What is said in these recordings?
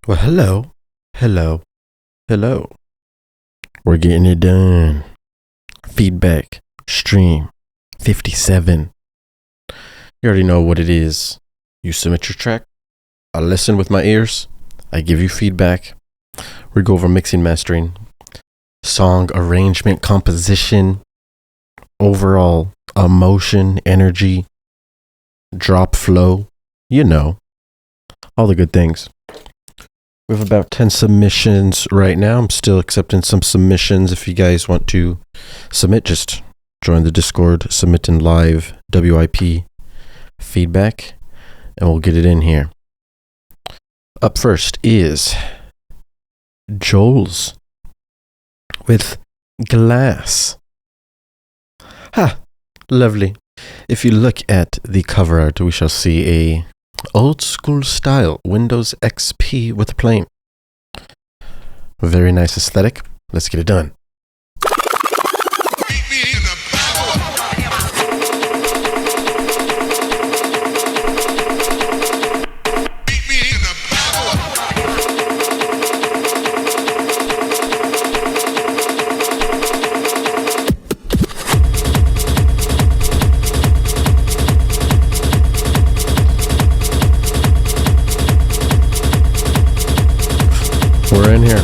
Well, hello. We're getting it done. Feedback, stream, 57. You already know what it is. You submit your track. I listen with my ears. I give you feedback. We go over mixing, mastering, song arrangement, composition, overall emotion, energy, drop flow, all the good things. We have about 10 submissions right now. I'm still accepting some submissions. If you guys want to submit, just join the Discord, submit in live WIP feedback, and we'll get it in here. Up first is Joel's with Glass. Lovely. If you look at the cover art, we shall see a old school style Windows XP with a plane. Very nice aesthetic. Let's get it done. We're in here.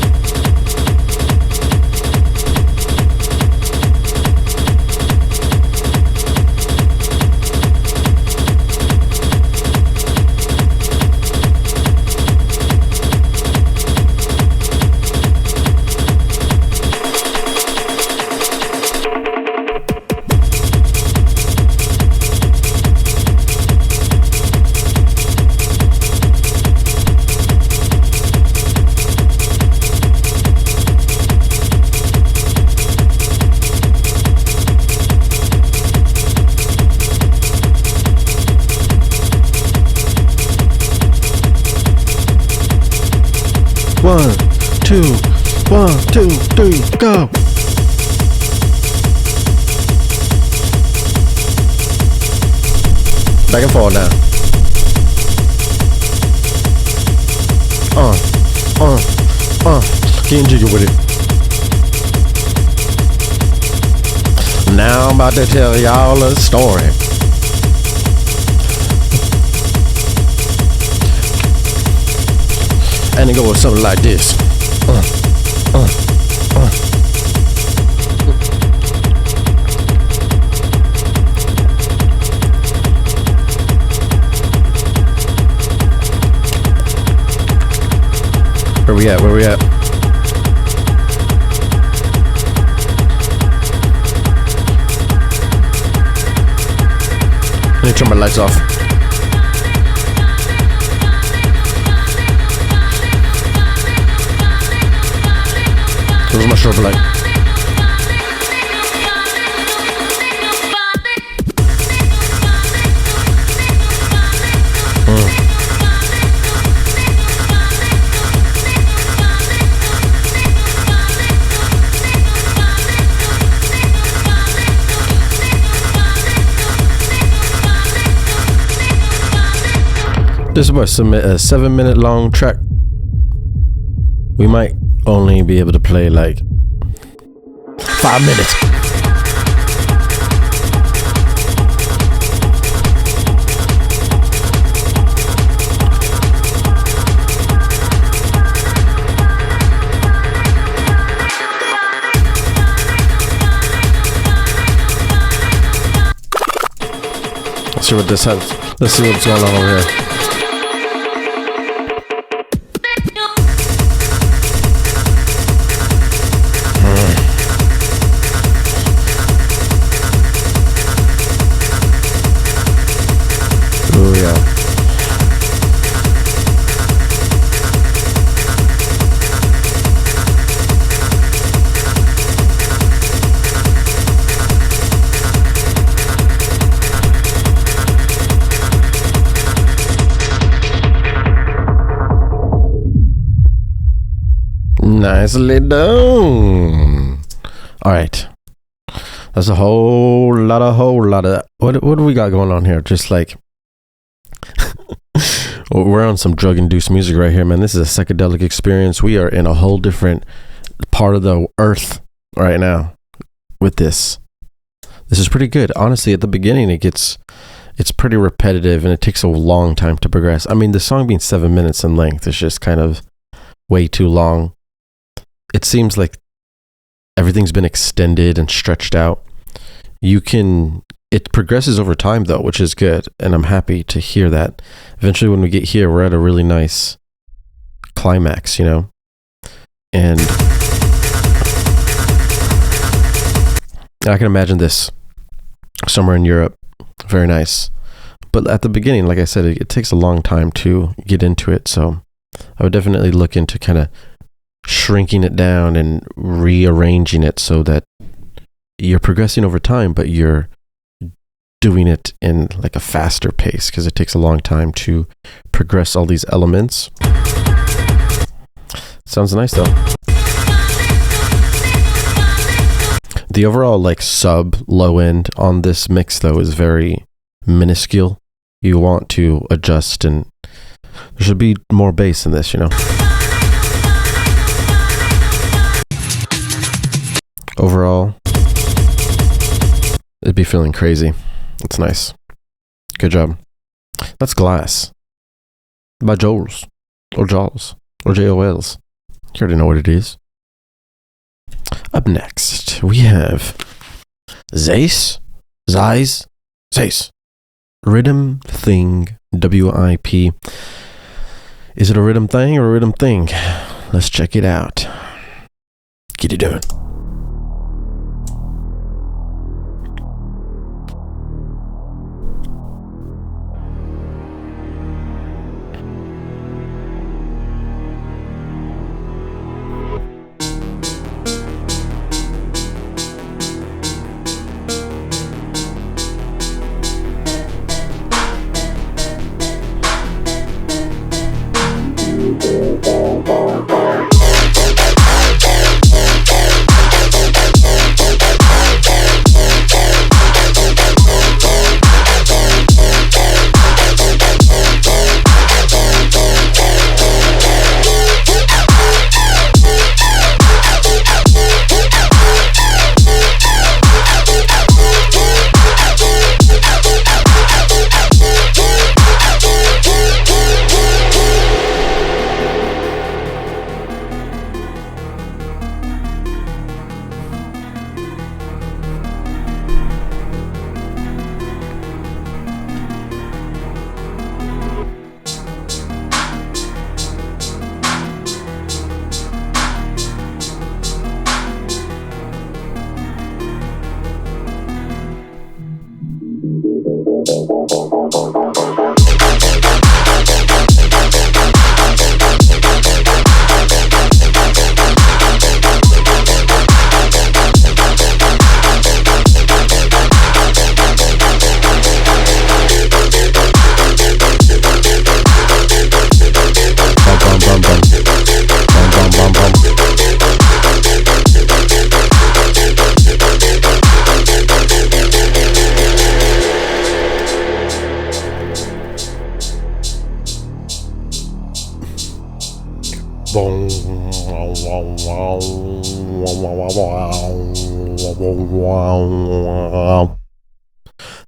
One, two, three, go! Back and forth now. Getting jiggy with it. Now I'm about to tell y'all a story. And it goes something like this. Where we at? Where we at? Let me turn my lights off. Where's my strobe light? This is about a 7-minute long track. We might only be able to play like 5 minutes. Let's see what this has. Let's see what's going on over here. Oh yeah. Nicely done. All right. That's a whole lot of what do we got going on here? Just like we're on some drug-induced music right here, man. This is a psychedelic experience. We are in a whole different part of the earth right now with this. This is pretty good. Honestly, at the beginning, it's pretty repetitive and it takes a long time to progress. I mean, the song being 7 minutes in length is just kind of way too long. It seems like everything's been extended and stretched out. It progresses over time though, which is good. And I'm happy to hear that. Eventually when we get here, we're at a really nice climax, you know? And I can imagine this somewhere in Europe. Very nice. But at the beginning, like I said, it takes a long time to get into it. So I would definitely look into kind of shrinking it down and rearranging it so that you're progressing over time, but you're doing it in like a faster pace because it takes a long time to progress all these elements. Sounds nice though. The overall like sub low end on this mix though is very minuscule. You want to adjust, and there should be more bass in this, you know. Overall, it'd be feeling crazy. It's nice. Good job. That's Glass by Jols or Jols or JOLs. You already know what it is. Up next, we have Zeiss. RIDDIM Thing, WIP. Is it a rhythm thing or a rhythm thing? Let's check it out. Get it done.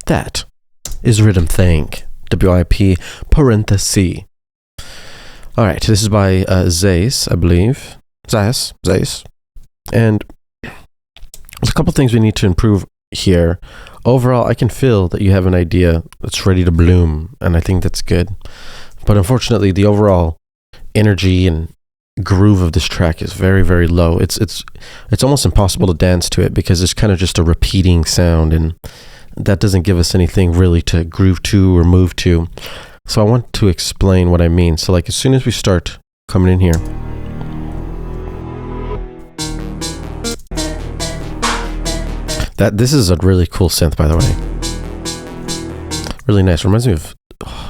That is Rhythm Thing, WIP parenthesis. Alright, this is by Zace, I believe. Zace. And there's a couple things we need to improve here. Overall, I can feel that you have an idea that's ready to bloom, and I think that's good. But unfortunately, the overall energy and groove of this track is very, very low. It's almost impossible to dance to it because it's kind of just a repeating sound, and that doesn't give us anything really to groove to or move to. So I want to explain what I mean. So like as soon as we start coming in here, this is a really cool synth, by the way. Really nice. Reminds me of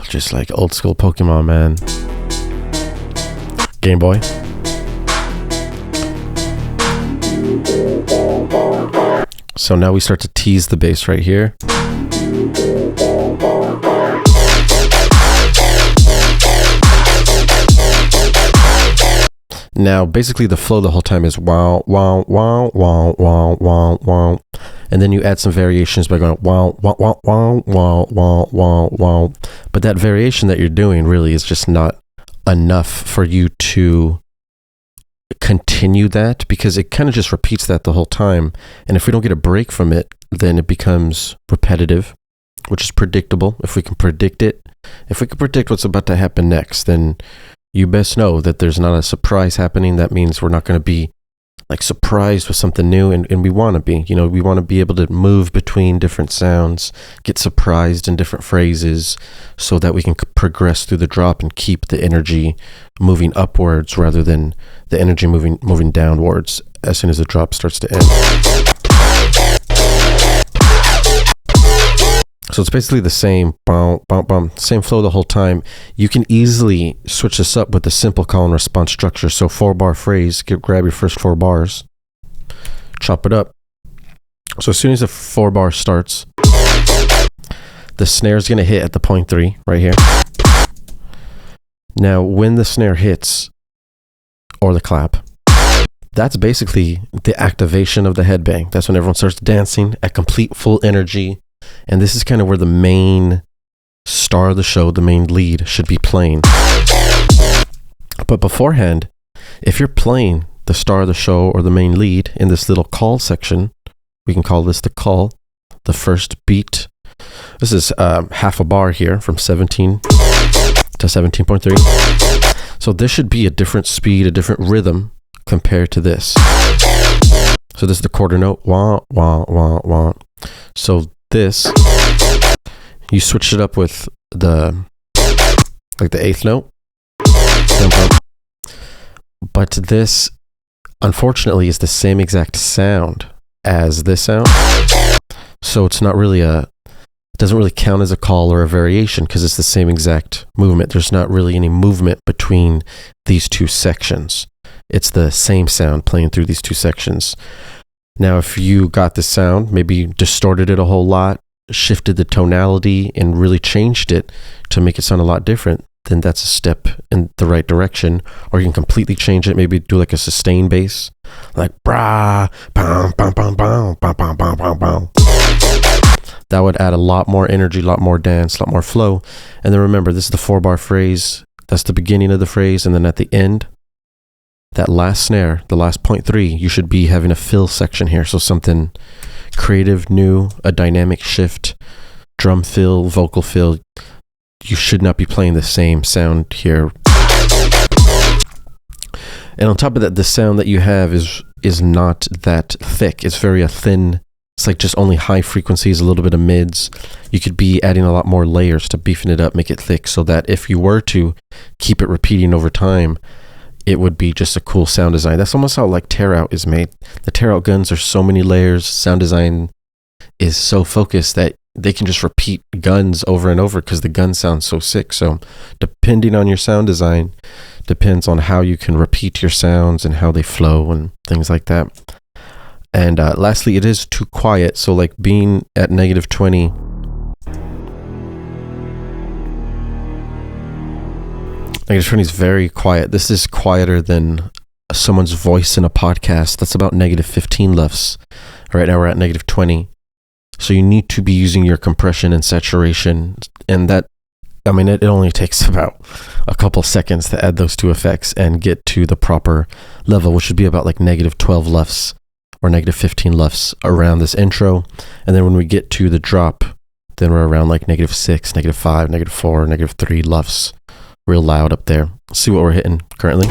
just like old school Pokemon, man. Game Boy. So now we start to tease the bass right here. Now basically the flow the whole time is wow, wow, wow, wow, wow, wow, wow. And then you add some variations by going wow, wow, wow, wow, wow, wow, wow, wow. But that variation that you're doing really is just not enough for you to continue that, because it kind of just repeats that the whole time. And if we don't get a break from it, then it becomes repetitive, which is predictable. If we can predict it, if we can predict what's about to happen next, then you best know that there's not a surprise happening. That means we're not going to be like surprised with something new, and we want to be, we want to be able to move between different sounds, get surprised in different phrases, so that we can progress through the drop and keep the energy moving upwards rather than the energy moving downwards as soon as the drop starts to end. So it's basically the same same flow the whole time. You can easily switch this up with the simple call and response structure. So 4-bar phrase, grab your first 4 bars, chop it up. So as soon as the 4 bar starts, the snare is going to hit at the 0.3 right here. Now when the snare hits, or the clap, that's basically the activation of the headbang. That's when everyone starts dancing at complete full energy. And this is kind of where the main star of the show, the main lead, should be playing. But beforehand, if you're playing the star of the show or the main lead in this little call section, we can call this the call, the first beat. This is half a bar here from 17 to 17.3. So this should be a different speed, a different rhythm compared to this. So this is the quarter note. Wah, wah, wah, wah. So this, you switch it up with the 8th note. But this, unfortunately, is the same exact sound as this sound. So it's not really it doesn't really count as a call or a variation because it's the same exact movement. There's not really any movement between these two sections. It's the same sound playing through these two sections. Now, if you got the sound, maybe distorted it a whole lot, shifted the tonality, and really changed it to make it sound a lot different, then that's a step in the right direction. Or you can completely change it, maybe do like a sustained bass, like brah, bam, bam, bam, bam, bam, bam, bam, bam, bam. That would add a lot more energy, a lot more dance, a lot more flow. And then remember, this is the 4-bar phrase. That's the beginning of the phrase, and then at the end, that last snare, the last 0.3, you should be having a fill section here. So something creative, new, a dynamic shift, drum fill, vocal fill. You should not be playing the same sound here. And on top of that, the sound that you have is not that thick. It's very a thin It's like just only high frequencies, a little bit of mids. You could be adding a lot more layers to beefing it up, make it thick, so that if you were to keep it repeating over time, it would be just a cool sound design. That's almost how like tearout is made. The tearout guns are so many layers. Sound design is so focused that they can just repeat guns over and over because the gun sounds so sick. So depending on your sound design, depends on how you can repeat your sounds and how they flow and things like that. And lastly, it is too quiet. So like being at -20, -20 is very quiet. This is quieter than someone's voice in a podcast. That's about -15 LUFS. Right now we're at -20. So you need to be using your compression and saturation. And that, I mean, it only takes about a couple seconds to add those two effects and get to the proper level, which should be about like -12 LUFS. Or -15 LUFS around this intro. And then when we get to the drop, then we're around like -6, -5, -4, -3 LUFS. Real loud up there. Let's see what we're hitting currently.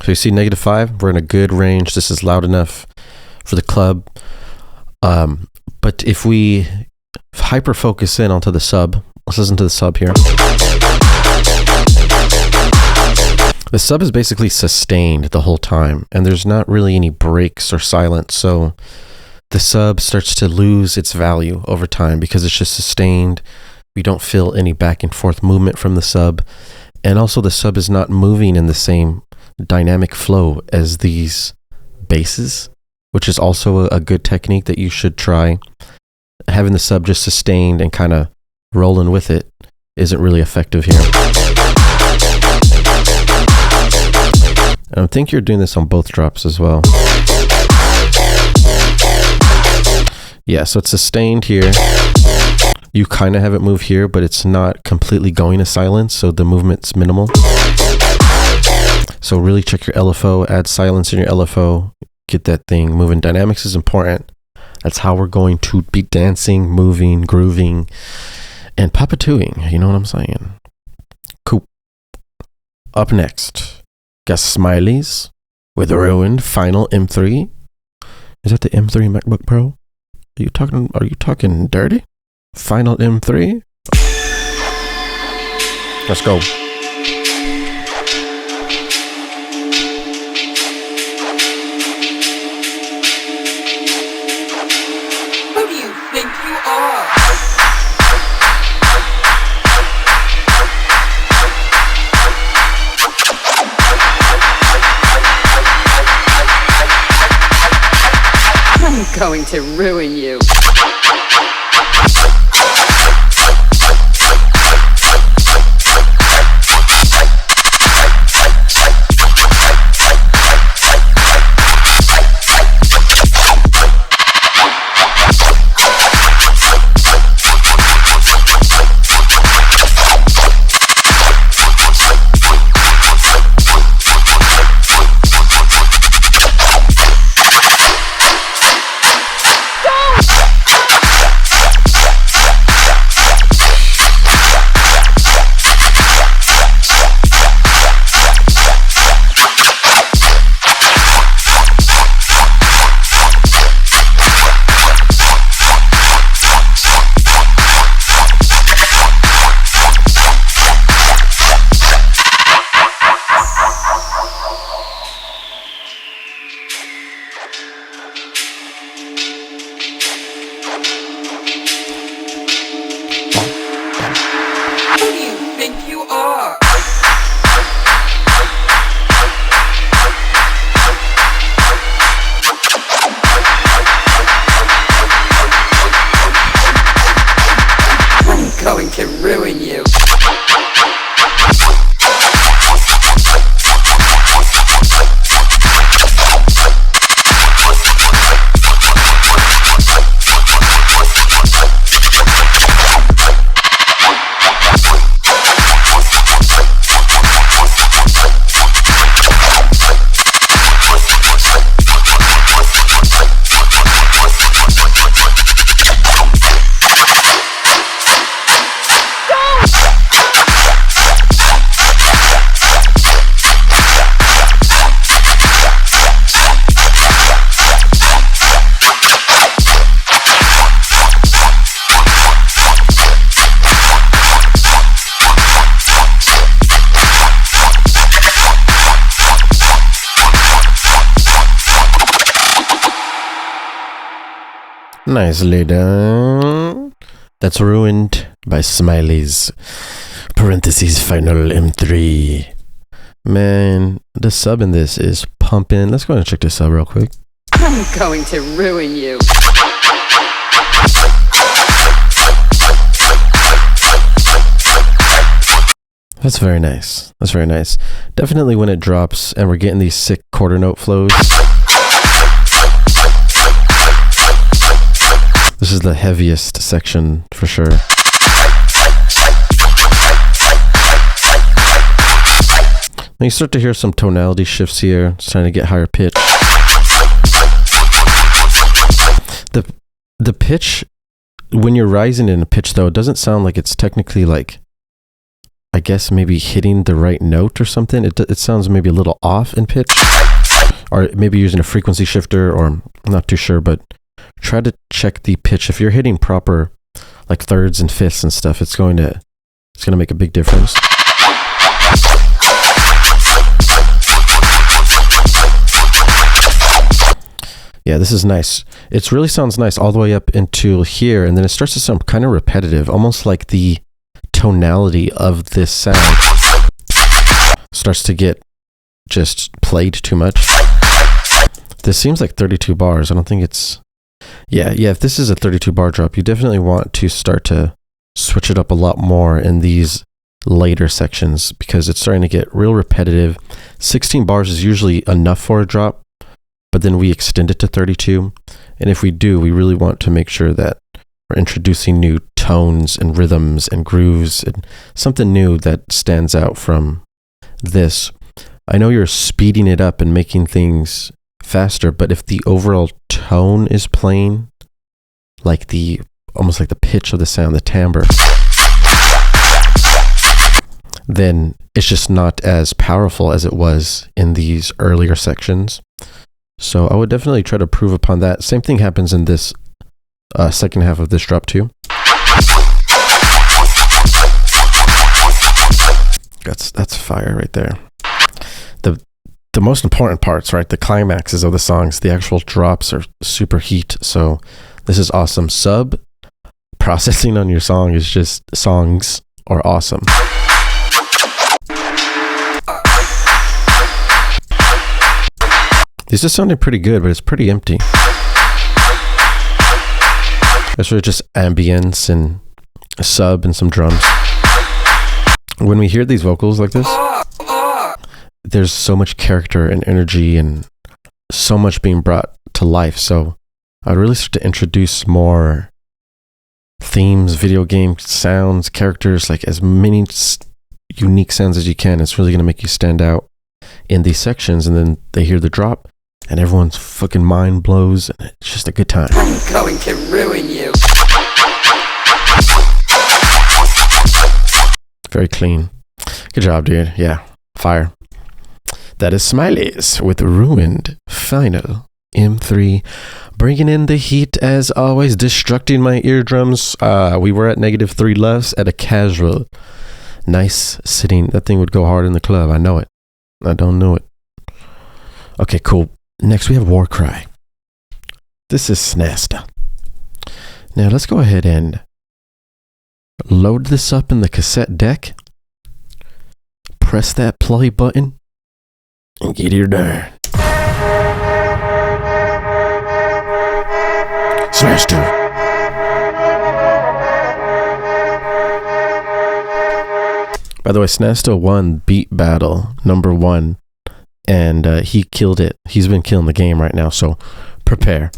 So you see -5, we're in a good range. This is loud enough for the club. But if we hyper focus in onto the sub, let's listen to the sub here. The sub is basically sustained the whole time, and there's not really any breaks or silence. So the sub starts to lose its value over time because it's just sustained. We don't feel any back and forth movement from the sub. And also the sub is not moving in the same dynamic flow as these basses, which is also a good technique that you should try. Having the sub just sustained and kind of rolling with it isn't really effective here. And I think you're doing this on both drops as well. Yeah, so it's sustained here. You kind of have it move here, but it's not completely going to silence, so the movement's minimal. So really check your LFO, add silence in your LFO, get that thing moving. Dynamics is important. That's how we're going to be dancing, moving, grooving, and papatooing. You know what I'm saying? Cool. Up next, got Smileys with Ruined Final M3. Is that the M3 MacBook Pro? Are you talking dirty? Final M3? Let's go. Who do you think you are? I'm going to ruin you. Nicely done. That's ruined by smileys. Parentheses final M3. Man, the sub in this is pumping. Let's go ahead and check the sub real quick. I'm going to ruin you. That's very nice. That's very nice. Definitely when it drops and we're getting these sick quarter note flows. This is the heaviest section for sure. Now you start to hear some tonality shifts here. It's trying to get higher pitch. The pitch, when you're rising in a pitch though, it doesn't sound like it's technically like, I guess maybe hitting the right note or something. It sounds maybe a little off in pitch, or maybe using a frequency shifter, or I'm not too sure, but try to check the pitch. If you're hitting proper like thirds and fifths and stuff, it's going to make a big difference. Yeah, this is nice. It really sounds nice all the way up into here, and then it starts to sound kind of repetitive, almost like the tonality of this sound starts to get just played too much. This seems like 32 bars. I don't think it's... Yeah, if this is a 32 bar drop, you definitely want to start to switch it up a lot more in these later sections because it's starting to get real repetitive. 16 bars is usually enough for a drop, but then we extend it to 32. And if we do, we really want to make sure that we're introducing new tones and rhythms and grooves and something new that stands out from this. I know you're speeding it up and making things faster, but if the overall tone is playing, like almost like the pitch of the sound, the timbre, then it's just not as powerful as it was in these earlier sections. So I would definitely try to improve upon that. Same thing happens in this second half of this drop too. That's fire right there. The most important parts, right? The climaxes of the songs, the actual drops are super heat. So this is awesome. Sub processing on your song is just, songs are awesome. This is sounding pretty good, but it's pretty empty. That's really just ambience and a sub and some drums. When we hear these vocals like this, there's so much character and energy and so much being brought to life. So I'd really start to introduce more themes, video game sounds, characters, like as many unique sounds as you can. It's really going to make you stand out in these sections. And then they hear the drop and everyone's fucking mind blows and it's just a good time. I'm going to ruin you. Very clean. Good job, dude. Yeah, fire. That is Smileys with Ruined Final M3. Bringing in the heat as always, destructing my eardrums. We were at -3 lefts at a casual. Nice sitting. That thing would go hard in the club. I know it. I don't know it. Okay, cool. Next we have Warcry. This is Snasta. Now let's go ahead and load this up in the cassette deck. Press that play button. And get her done. Snasta. By the way, Snasta won Beat Battle #1, and he killed it. He's been killing the game right now, so prepare.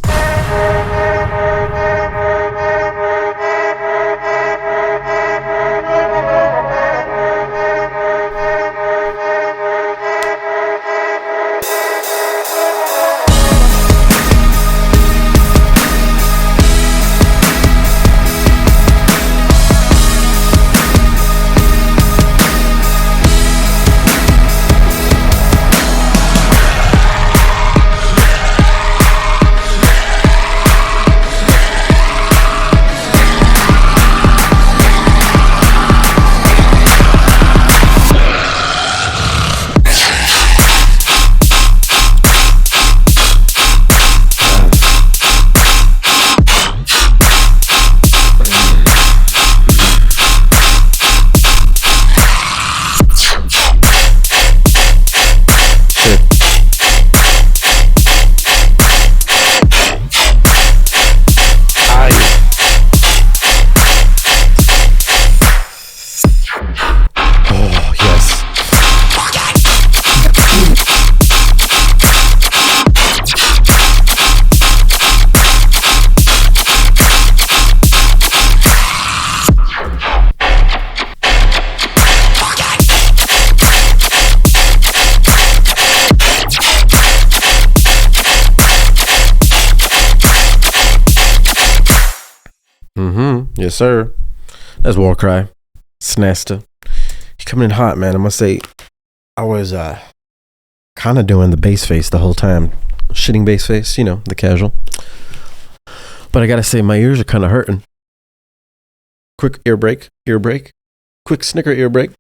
Yes, sir. That's Warcry. Snasta. You coming in hot, man. I must say, I was kind of doing the bass face the whole time. Shitting bass face, you know, the casual. But I gotta say, my ears are kind of hurting. Quick ear break. Quick snicker ear break.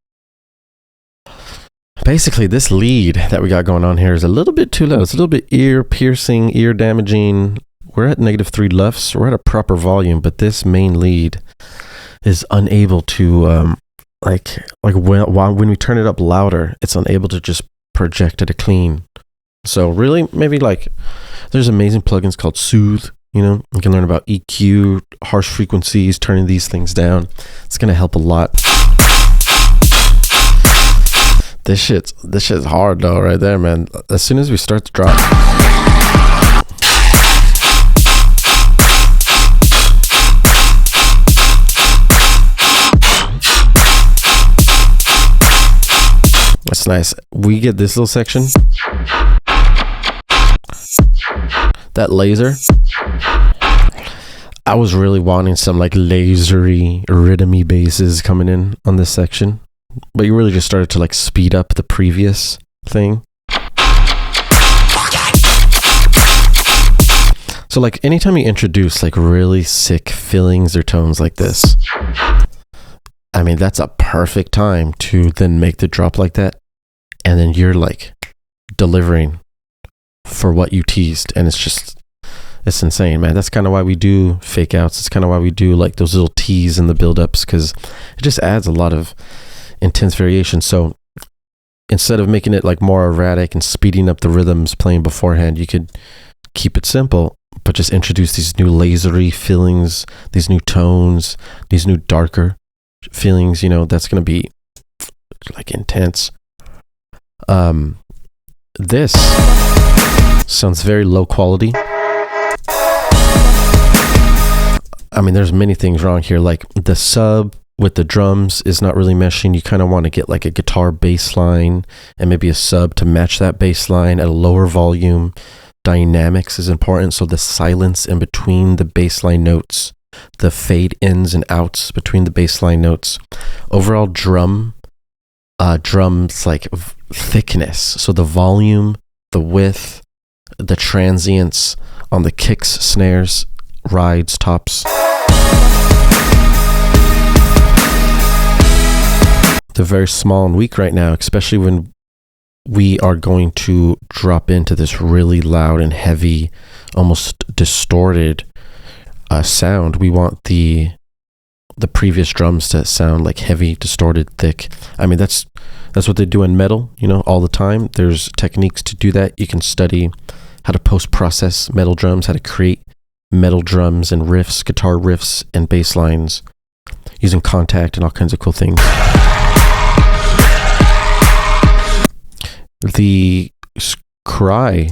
Basically, this lead that we got going on here is a little bit too loud. It's a little bit ear piercing, ear damaging. We're at -3 LUFS. We're at a proper volume, but this main lead is unable to, when we turn it up louder, it's unable to just project at a clean. So really, maybe like, there's amazing plugins called Soothe. You know, you can learn about EQ, harsh frequencies, turning these things down. It's gonna help a lot. This shit's hard though, right there, man. As soon as we start to drop. That's nice. We get this little section. That laser. I was really wanting some like lasery, rhythmy basses coming in on this section. But you really just started to like speed up the previous thing. So like anytime you introduce like really sick fillings or tones like this, I mean, that's a perfect time to then make the drop like that. And then you're like delivering for what you teased. And it's insane, man. That's kind of why we do fake outs. It's kind of why we do like those little teas in the build-ups, because it just adds a lot of intense variation. So instead of making it like more erratic and speeding up the rhythms playing beforehand, you could keep it simple, but just introduce these new lasery fillings, these new tones, these new darker feelings. You know, that's going to be like intense. This sounds very low quality. I mean, there's many things wrong here. Like the sub with the drums is not really meshing. You kind of want to get like a guitar bass line and maybe a sub to match that bass line at a lower volume. Dynamics is important. So the silence in between the bass line notes, the fade ins and outs between the bass line notes, overall drums like thickness. So the volume, the width, the transients on the kicks, snares, rides, tops. They're very small and weak right now, especially when we are going to drop into this really loud and heavy, almost distorted sound. We want the previous drums to sound like heavy, distorted, thick. I mean, that's what they do in metal, you know, all the time. There's techniques to do that. You can study how to post-process metal drums, how to create metal drums and riffs, guitar riffs and bass lines using contact and all kinds of cool things. The cry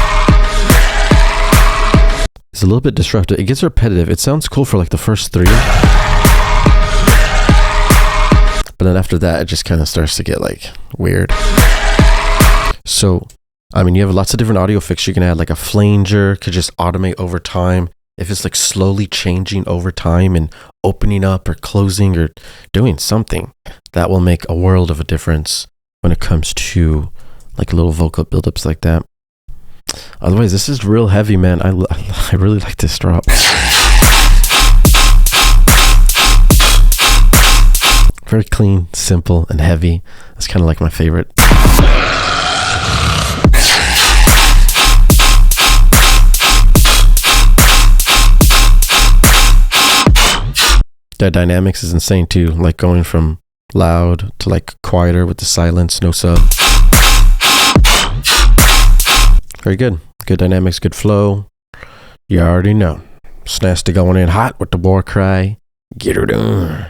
is a little bit disruptive. It gets repetitive. It sounds cool for like the first 3. But then after that, it just kind of starts to get like weird. So, I mean, you have lots of different audio effects you can add, like a flanger could just automate over time. If it's like slowly changing over time and opening up or closing or doing something, that will make a world of a difference when it comes to like little vocal buildups like that. Otherwise, this is real heavy, man. I really like this drop. Very clean, simple, and heavy. That's kind of like my favorite. The dynamics is insane too, like going from loud to like quieter with the silence, no sub. Very good. Good dynamics, good flow. You already know. Snasta going in hot with the Warcry. Get her done.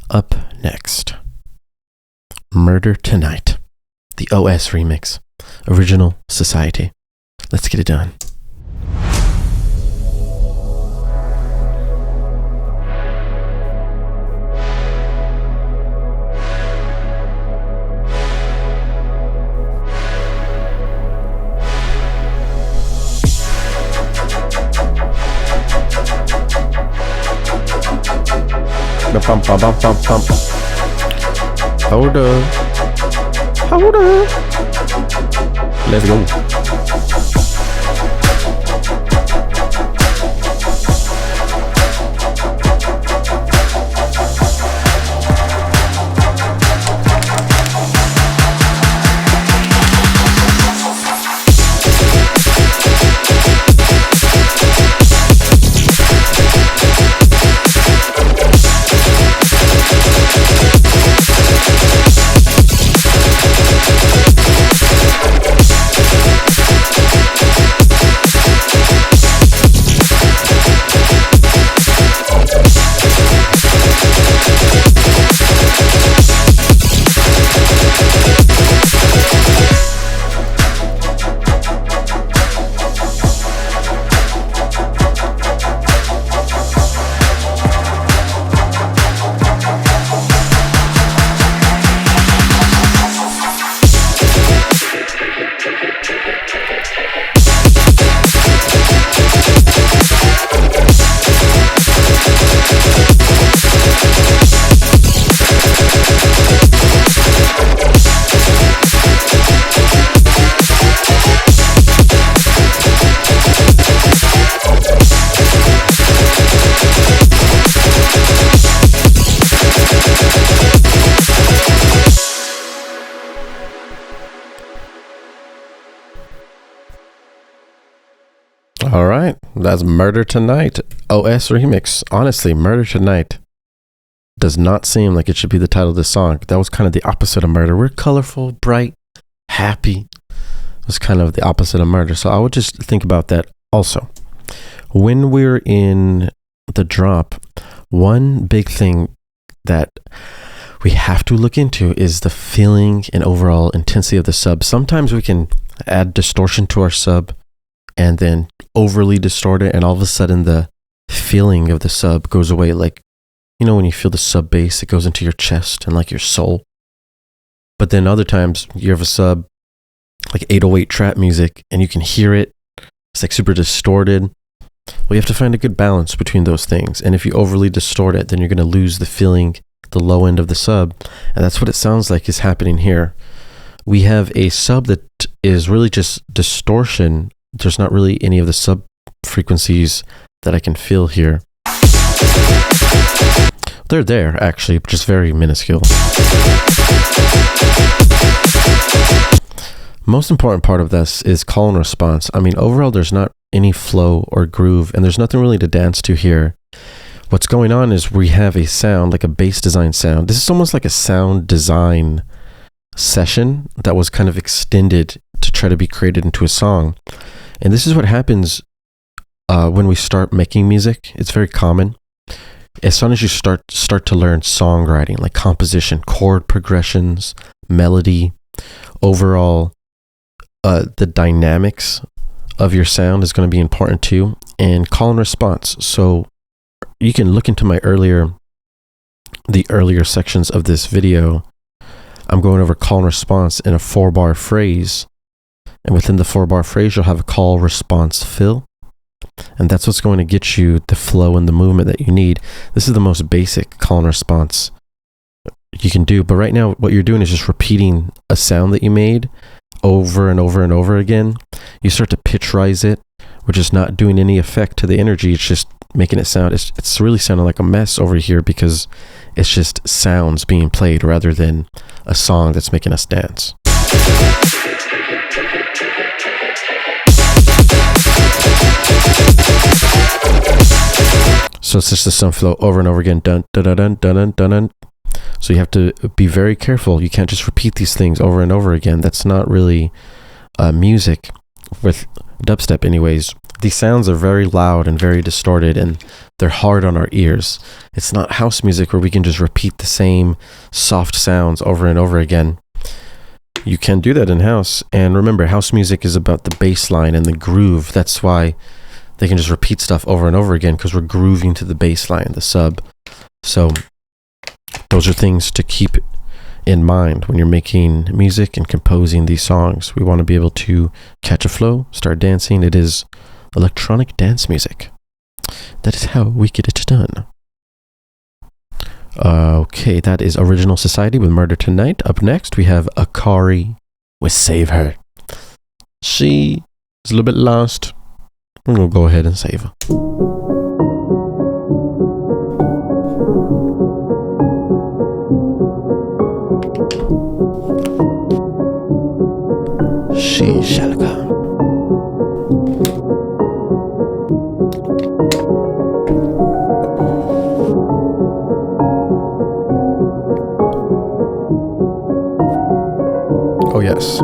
Up next, Murder Tonight, the OS remix, Original Society. Let's get it done. Bum, bum, bum, bum, bum. Hold up. Hold up. Let's go. All right, that's Murder Tonight OS remix. Honestly, Murder Tonight does not seem like it should be the title of this song. That was kind of the opposite of Murder. We're colorful, bright, happy. It was kind of the opposite of Murder. So I would just think about that also. When we're in the drop, one big thing that we have to look into is the feeling and overall intensity of the sub. Sometimes we can add distortion to our sub and then overly distort it, and all of a sudden the feeling of the sub goes away. Like, you know, when you feel the sub bass, it goes into your chest and like your soul. But then other times you have a sub like 808 trap music and you can hear it. It's like super distorted. Well, you have to find a good balance between those things. And if you overly distort it, then you're going to lose the feeling, the low end of the sub. And that's what it sounds like is happening here. We have a sub that is really just distortion. There's not really any of the sub frequencies that I can feel here. They're there, actually, just very minuscule. Most important part of this is call and response. I mean, overall, there's not any flow or groove, and there's nothing really to dance to here. What's going on is we have a sound, like a bass design sound. This is almost like a sound design session that was kind of extended to try to be created into a song. And this is what happens when we start making music. It's very common. As soon as you start to learn songwriting, like composition, chord progressions, melody, overall, the dynamics of your sound is going to be important too. And call and response. So you can look into the earlier sections of this video. I'm going over call and response in a 4-bar phrase. And within the 4-bar phrase, you'll have a call response fill. And that's what's going to get you the flow and the movement that you need. This is the most basic call and response you can do. But right now, what you're doing is just repeating a sound that you made over and over and over again. You start to pitch rise it, which is not doing any effect to the energy. It's just making it sound. It's really sounding like a mess over here because it's just sounds being played rather than a song that's making us dance. So it's just the sum flow over and over again. Dun, dun, dun, dun, dun, dun, dun. So you have to be very careful. You can't just repeat these things over and over again. That's not really music with dubstep anyways. These sounds are very loud and very distorted, and they're hard on our ears. It's not house music where we can just repeat the same soft sounds over and over again. You can do that in house. And remember, house music is about the bass line and the groove. That's why they can just repeat stuff over and over again, because we're grooving to the bass line, the sub. So those are things to keep in mind when you're making music and composing these songs. We want to be able to catch a flow, start dancing. It is electronic dance music. That is how we get it done. Okay, that is Original Society with Murder Tonight. Up next, we have Akari with Save Her. She is a little bit lost. I'm going to go ahead and save her. She shall come. Oh, yes.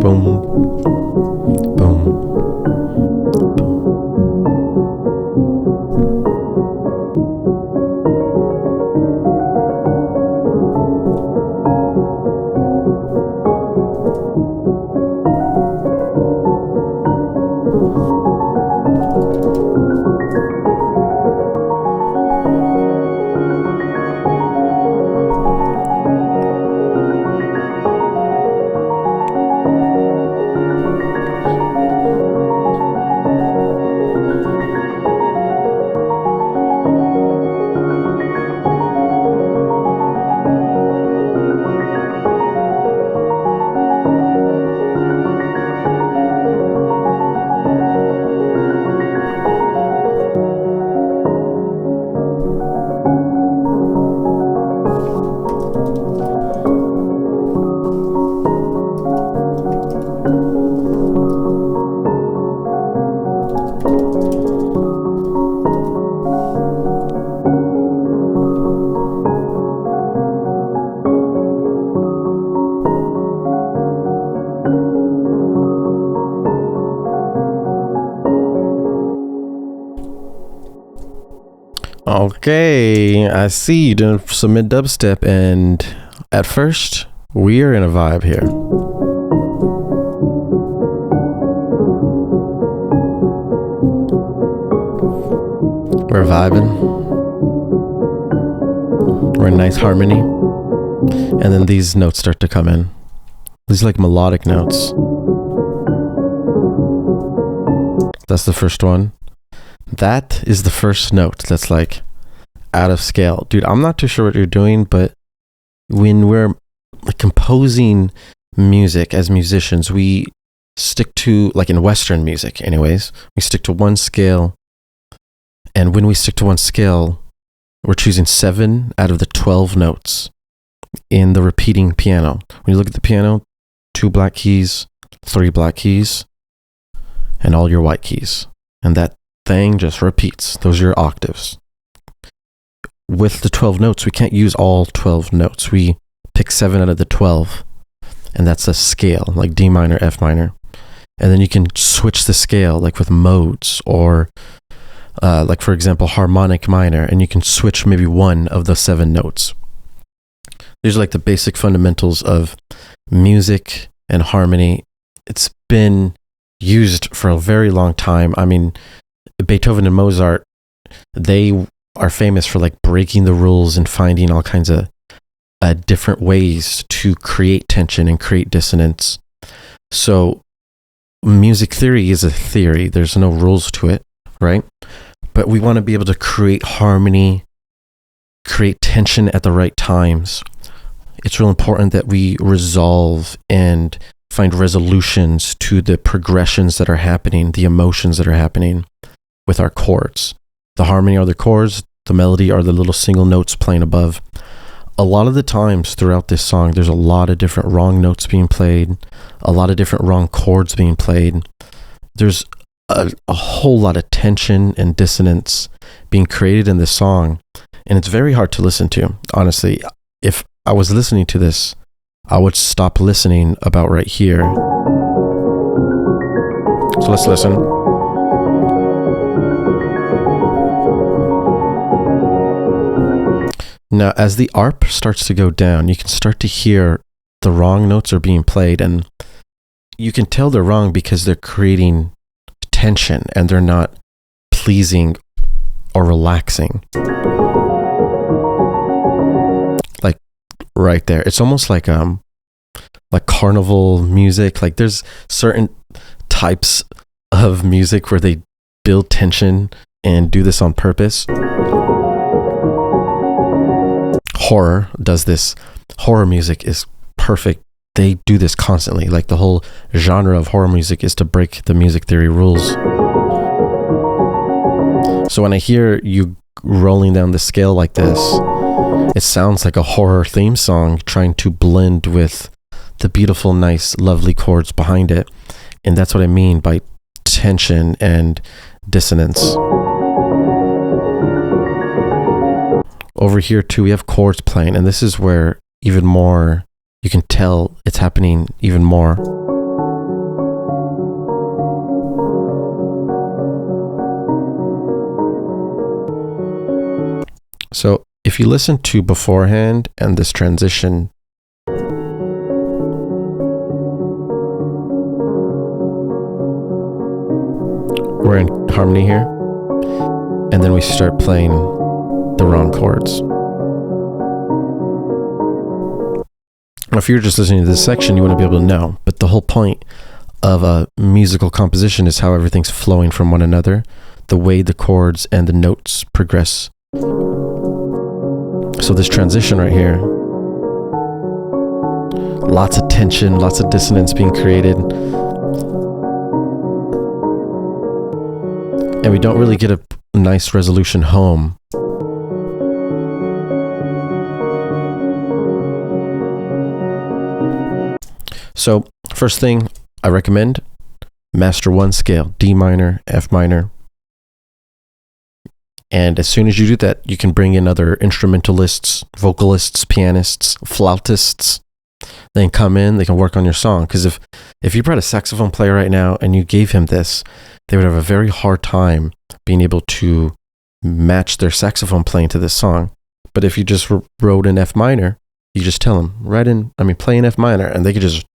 Boom, boom. Okay, I see you didn't submit dubstep, and at first, we are in a vibe here. We're vibing. We're in nice harmony. And then these notes start to come in. These like melodic notes. That's the first one. That is the first note that's like out of scale. Dude, I'm not too sure what you're doing, but when we're like composing music as musicians, we stick to, like in Western music anyways, we stick to one scale. And when we stick to one scale, we're choosing 7 out of the 12 notes in the repeating piano. When you look at the piano, 2 black keys, 3 black keys, and all your white keys. And that thing just repeats. Those are your octaves. With the 12 notes, we can't use all 12 notes. We pick 7 out of the 12, and that's a scale, like D minor, F minor. And then you can switch the scale, like with modes, or like for example, harmonic minor, and you can switch maybe one of the 7 notes. These are like the basic fundamentals of music and harmony. It's been used for a very long time. I mean, Beethoven and Mozart, they are famous for like breaking the rules and finding all kinds of different ways to create tension and create dissonance. So music theory is a theory. There's no rules to it, right? But we want to be able to create harmony, create tension at the right times. It's real important that we resolve and find resolutions to the progressions that are happening, the emotions that are happening with our chords. The harmony are the chords, the melody are the little single notes playing above. A lot of the times throughout this song, there's a lot of different wrong notes being played, a lot of different wrong chords being played. There's a whole lot of tension and dissonance being created in this song, and it's very hard to listen to. Honestly, if I was listening to this, I would stop listening about right here. So let's listen. Now, as the ARP starts to go down, you can start to hear the wrong notes are being played, and you can tell they're wrong because they're creating tension and they're not pleasing or relaxing. Like right there. It's almost like carnival music. Like there's certain types of music where they build tension and do this on purpose. Horror does this. Horror music is perfect. They do this constantly. Like the whole genre of horror music is to break the music theory rules. So when I hear you rolling down the scale like this, it sounds like a horror theme song trying to blend with the beautiful, nice, lovely chords behind it. And that's what I mean by tension and dissonance. Over here too, we have chords playing, and this is where even more, you can tell it's happening even more. So if you listen to beforehand and this transition, we're in harmony here, and then we start playing the wrong chords. If you're just listening to this section, you want to be able to know, but the whole point of a musical composition is how everything's flowing from one another, the way the chords and the notes progress. So this transition right here, lots of tension, lots of dissonance being created, and we don't really get a nice resolution home. So first thing I recommend, master 1 scale, D minor, F minor. And as soon as you do that, you can bring in other instrumentalists, vocalists, pianists, flautists. They can come in, they can work on your song. Because if you brought a saxophone player right now and you gave him this, they would have a very hard time being able to match their saxophone playing to this song. But if you just wrote in F minor, you just tell them, play in F minor, and they could just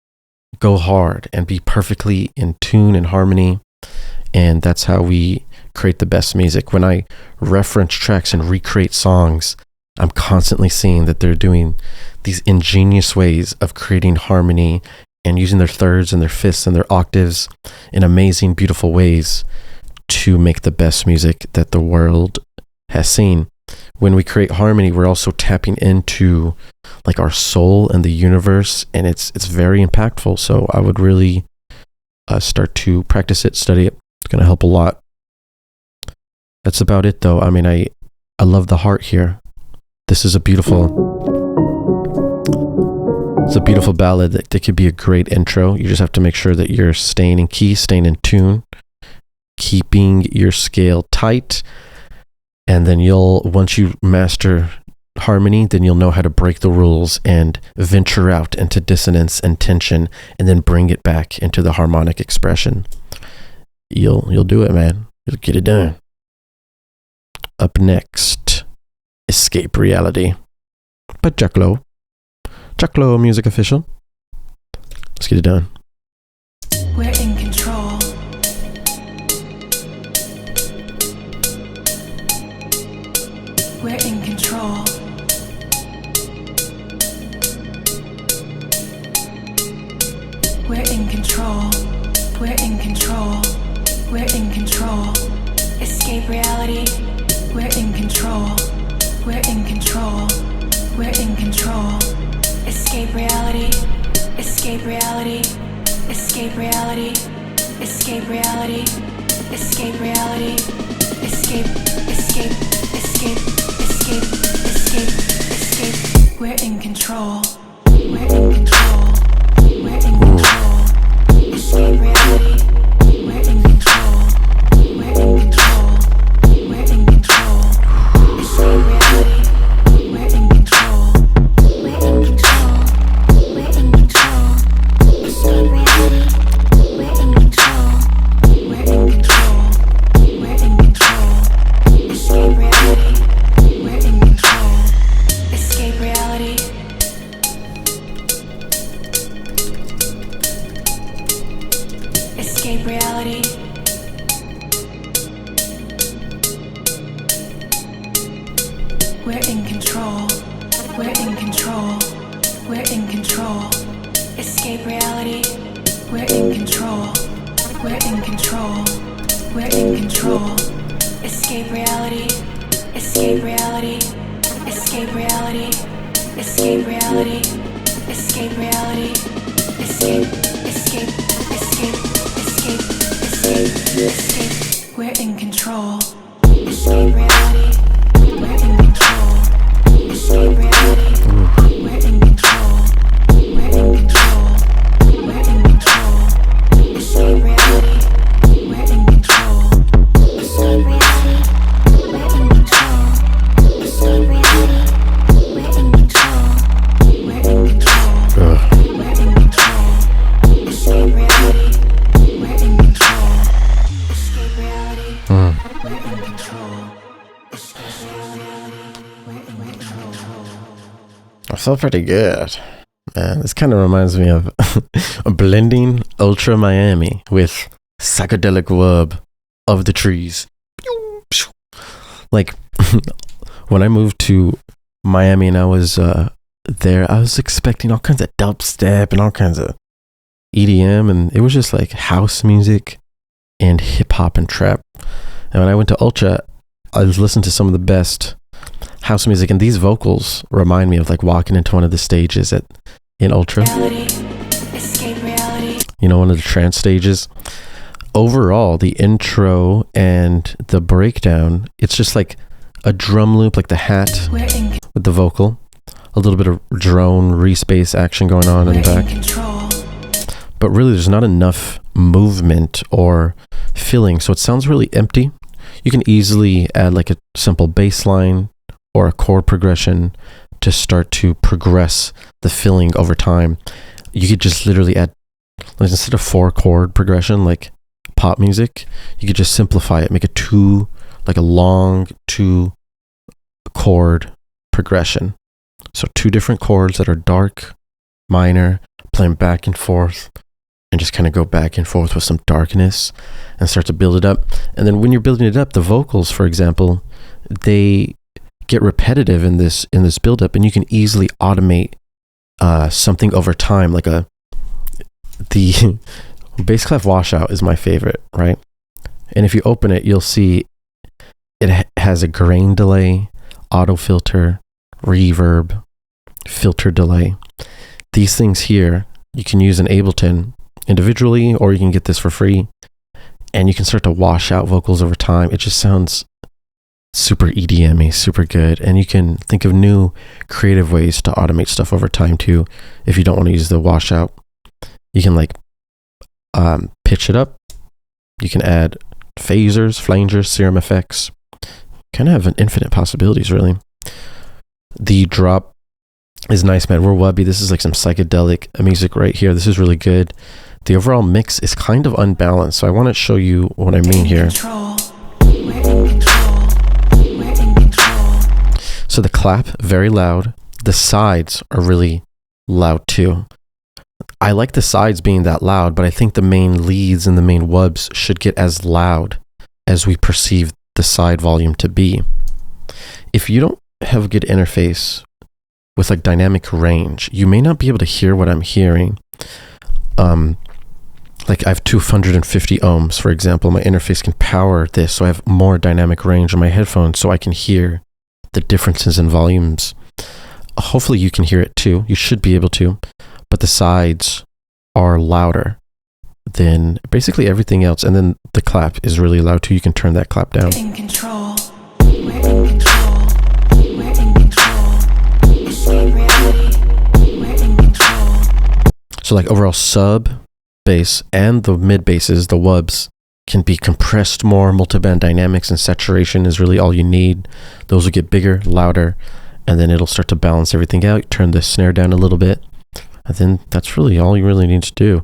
go hard and be perfectly in tune and harmony. And that's how we create the best music. When I reference tracks and recreate songs, I'm constantly seeing that they're doing these ingenious ways of creating harmony and using their thirds and their fifths and their octaves in amazing, beautiful ways to make the best music that the world has seen. When we create harmony, we're also tapping into like our soul and the universe, and it's very impactful. So I would really start to practice it, study it. It's going to help a lot. That's about it though. I mean, I love the heart here. This is a beautiful ballad that could be a great intro. You just have to make sure that you're staying in key, staying in tune, keeping your scale tight. And then once you master harmony, then you'll know how to break the rules and venture out into dissonance and tension, and then bring it back into the harmonic expression. You'll do it, man. You'll get it done. Up next, Escape Reality by Jacklo. Jacklo Music Official. Let's get it done. We're in control. We're in control. We're in control. We're in control. We're in control. Escape reality. We're in control. We're in control. We're in control. Escape reality. Escape reality. Escape reality. Escape reality. Escape reality. Escape. Escape. Escape. Escape. Escape. Escape. We're in control. We're in control. We're in control. Escape reality. We're in control. We're in control. We're in control. Escape reality. We're in control. We're in control. We're in control. Escape reality. We're in control. We're in control. We're in control. Escape reality. We're in control. Escape reality. Escape reality. We're in control. We're in control. We're in control. Escape reality. We're in control. We're in control. We're in control. Escape reality. Escape reality. Escape reality. Escape reality. Escape reality. Escape. Escape. Escape. Escape. Escape. Escape. We're in control. Escape reality. We're in control. Escape reality. We're in control. We're in control. We're in control. Escape reality. We're in control. Escape reality. We're in control. Escape reality. We're in control. We're in control. We're in control. Escape reality. We're in control. Escape reality. We're in control. Escape reality. We're in control. I felt pretty good. Man, this kind of reminds me of blending Ultra Miami with psychedelic wub of the trees. Like when I moved to Miami and I was there, I was expecting all kinds of dubstep and all kinds of EDM, and it was just like house music and hip hop and trap. And when I went to Ultra, I was listening to some of the best house music, and these vocals remind me of like walking into one of the stages in Ultra. Escape reality. You know, one of the trance stages. Overall, the intro and the breakdown, it's just like a drum loop, like the hat We're in with the vocal, a little bit of drone respace action going on in the back. control. But really, there's not enough movement or filling, so it sounds really empty. You can easily add like a simple bass line or a chord progression to start to progress the filling over time. You could just literally add, like, instead of 4-chord progression like pop music, you could just simplify it, make it like a long 2-chord progression. So 2 different chords that are dark, minor, playing back and forth, and just kind of go back and forth with some darkness and start to build it up. And then when you're building it up, the vocals, for example, they get repetitive in this build up, and you can easily automate something over time, like the bass clef washout is my favorite, right? And if you open it, you'll see it has a grain delay, auto filter, reverb, filter delay. These things here, you can use in Ableton individually, or you can get this for free, and you can start to wash out vocals over time. It just sounds super EDM-y, super good. And you can think of new creative ways to automate stuff over time too. If you don't want to use the washout, you can like pitch it up. You can add phasers, flangers, serum effects. Kind of have an infinite possibilities, really. The drop is nice, man. We're wubby. This is like some psychedelic music right here. This is really good. The overall mix is kind of unbalanced, so I want to show you what I mean here. We're in control. We're in control. So the clap, very loud. The sides are really loud too. I like the sides being that loud, but I think the main leads and the main wubs should get as loud as we perceive the side volume to be. If you don't have a good interface with like dynamic range, you may not be able to hear what I'm hearing. Like I have 250 ohms, for example. My interface can power this, so I have more dynamic range on my headphones, so I can hear the differences in volumes. Hopefully you can hear it too. You should be able to, but the sides are louder. then basically everything else, and then the clap is really loud too. You can turn that clap down. In control. We're in control. We're in control. Escape reality. We're in control. So like overall sub bass and the mid basses, the wubs, can be compressed more. Multiband dynamics and saturation is really all you need. Those will get bigger, louder, and then it'll start to balance everything out. Turn the snare down a little bit, and then that's really all you really need to do.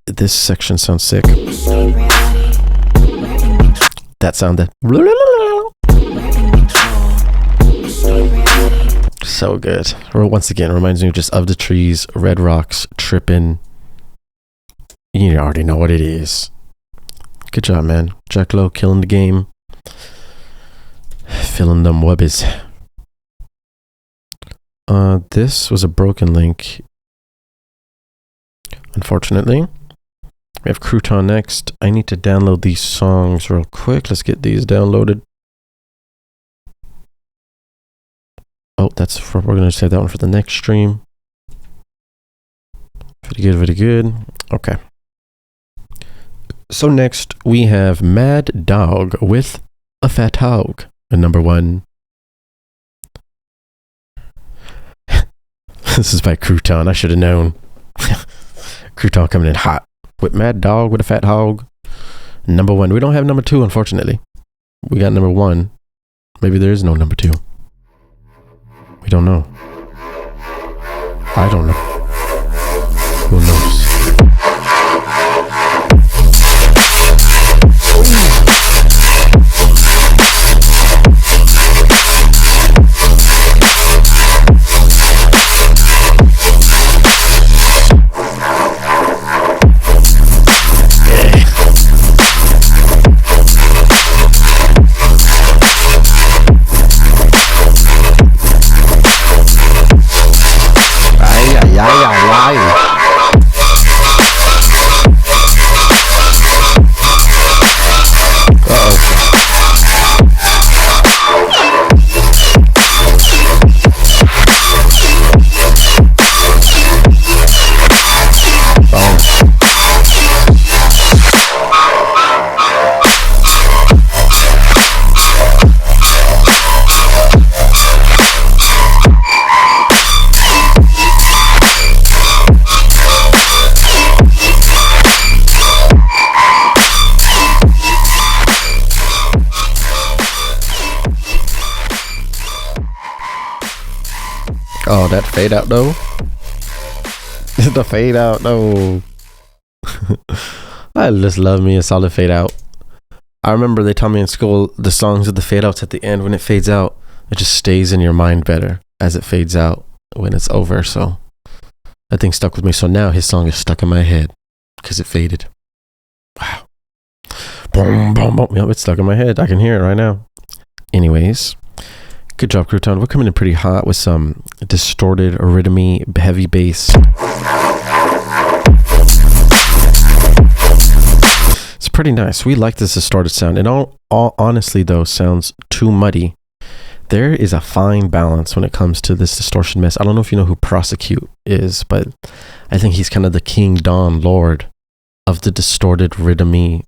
This section sounds sick. Escape reality. We're in control. That sound that We're in control. Escape reality. so good. Or once again, reminds me just of the trees, Red Rocks, tripping. You already know what it is. Good job, man. Jack Low killing the game. Filling them wubbies. This was a broken link. Unfortunately. We have Crouton next. I need to download these songs real quick. Let's get these downloaded. Oh, we're going to save that one for the next stream. Very good, very good. Okay. So next we have Mad Dog with a Fat Hog, number 1. This is by Crouton. I should have known. Crouton coming in hot with Mad Dog with a Fat Hog, number 1. We don't have number 2, unfortunately. We got number 1. Maybe there is no number 2. We don't know. I don't know. Who knows? Oh, that fade out though. The fade out though. I just love me a solid fade out. I remember they taught me in school the songs with the fade outs at the end. When it fades out, it just stays in your mind better as it fades out when it's over. So that thing stuck with me. So now his song is stuck in my head because it faded. Wow. Boom, boom, boom. Yep, it's stuck in my head. I can hear it right now. Anyways. Good job, Crouton. We're coming in pretty hot with some distorted, rhythmy, heavy bass. It's pretty nice. We like this distorted sound. And all honestly, though, sounds too muddy. There is a fine balance when it comes to this distortion mess. I don't know if you know who Prosecute is, but I think he's kind of the King Don Lord of the distorted, rhythmy,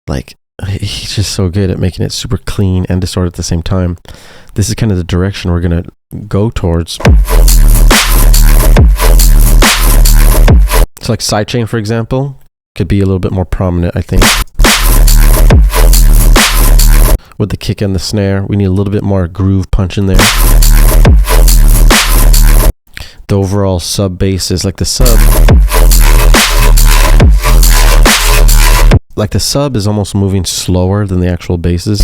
like, he's just so good at making it super clean and distorted at the same time. This is kind of the direction we're going to go towards. So like sidechain, for example, could be a little bit more prominent, I think. With the kick and the snare, we need a little bit more groove punch in there. The overall sub bass is like the sub. Like the sub is almost moving slower than the actual basses.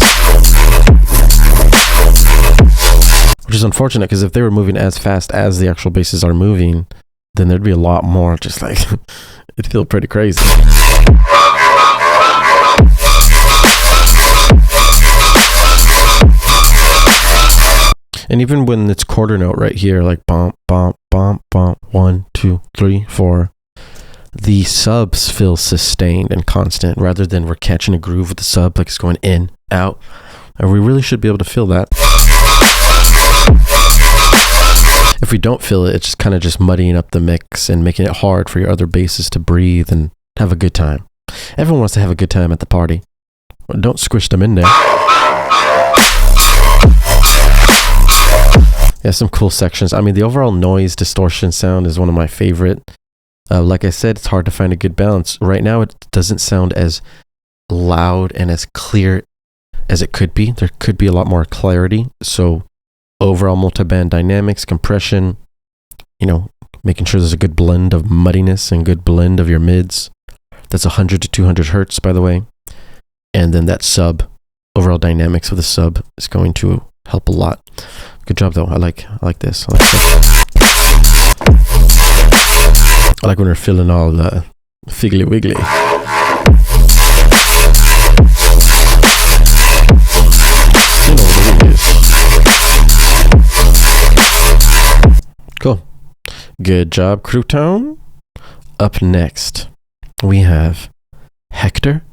Which is unfortunate because if they were moving as fast as the actual basses are moving, then there'd be a lot more just like, it'd feel pretty crazy. And even when it's quarter note right here, like bump, bump, bump, bump, 1, 2, 3, 4, the subs feel sustained and constant rather than we're catching a groove with the sub, like it's going in, out. And we really should be able to feel that. If we don't feel it, it's just kind of just muddying up the mix and making it hard for your other basses to breathe and have a good time. Everyone wants to have a good time at the party. Don't squish them in there. Yeah, some cool sections. I mean, the overall noise distortion sound is one of my favorite. Like I said, it's hard to find a good balance. Right now, it doesn't sound as loud and as clear as it could be. There could be a lot more clarity. So overall multi-band dynamics, compression, you know, making sure there's a good blend of muddiness and good blend of your mids. That's 100 to 200 hertz, by the way. And then that sub, overall dynamics of the sub is going to help a lot. Good job, though. I like this. I like when we're feeling all figgly wiggly. You know what it is. Cool. Good job, Crouton. Up next, we have Hector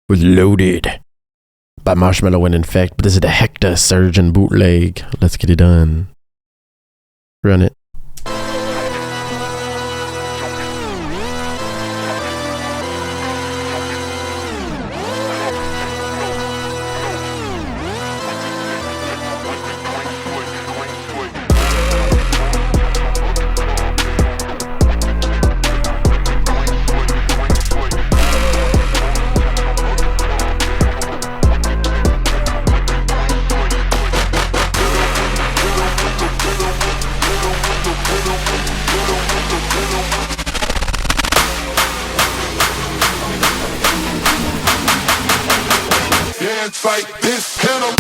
with Loaded by Marshmallow and Infect. But this is the Hector Surgeon bootleg. Let's get it done. Run it. Like this, can I?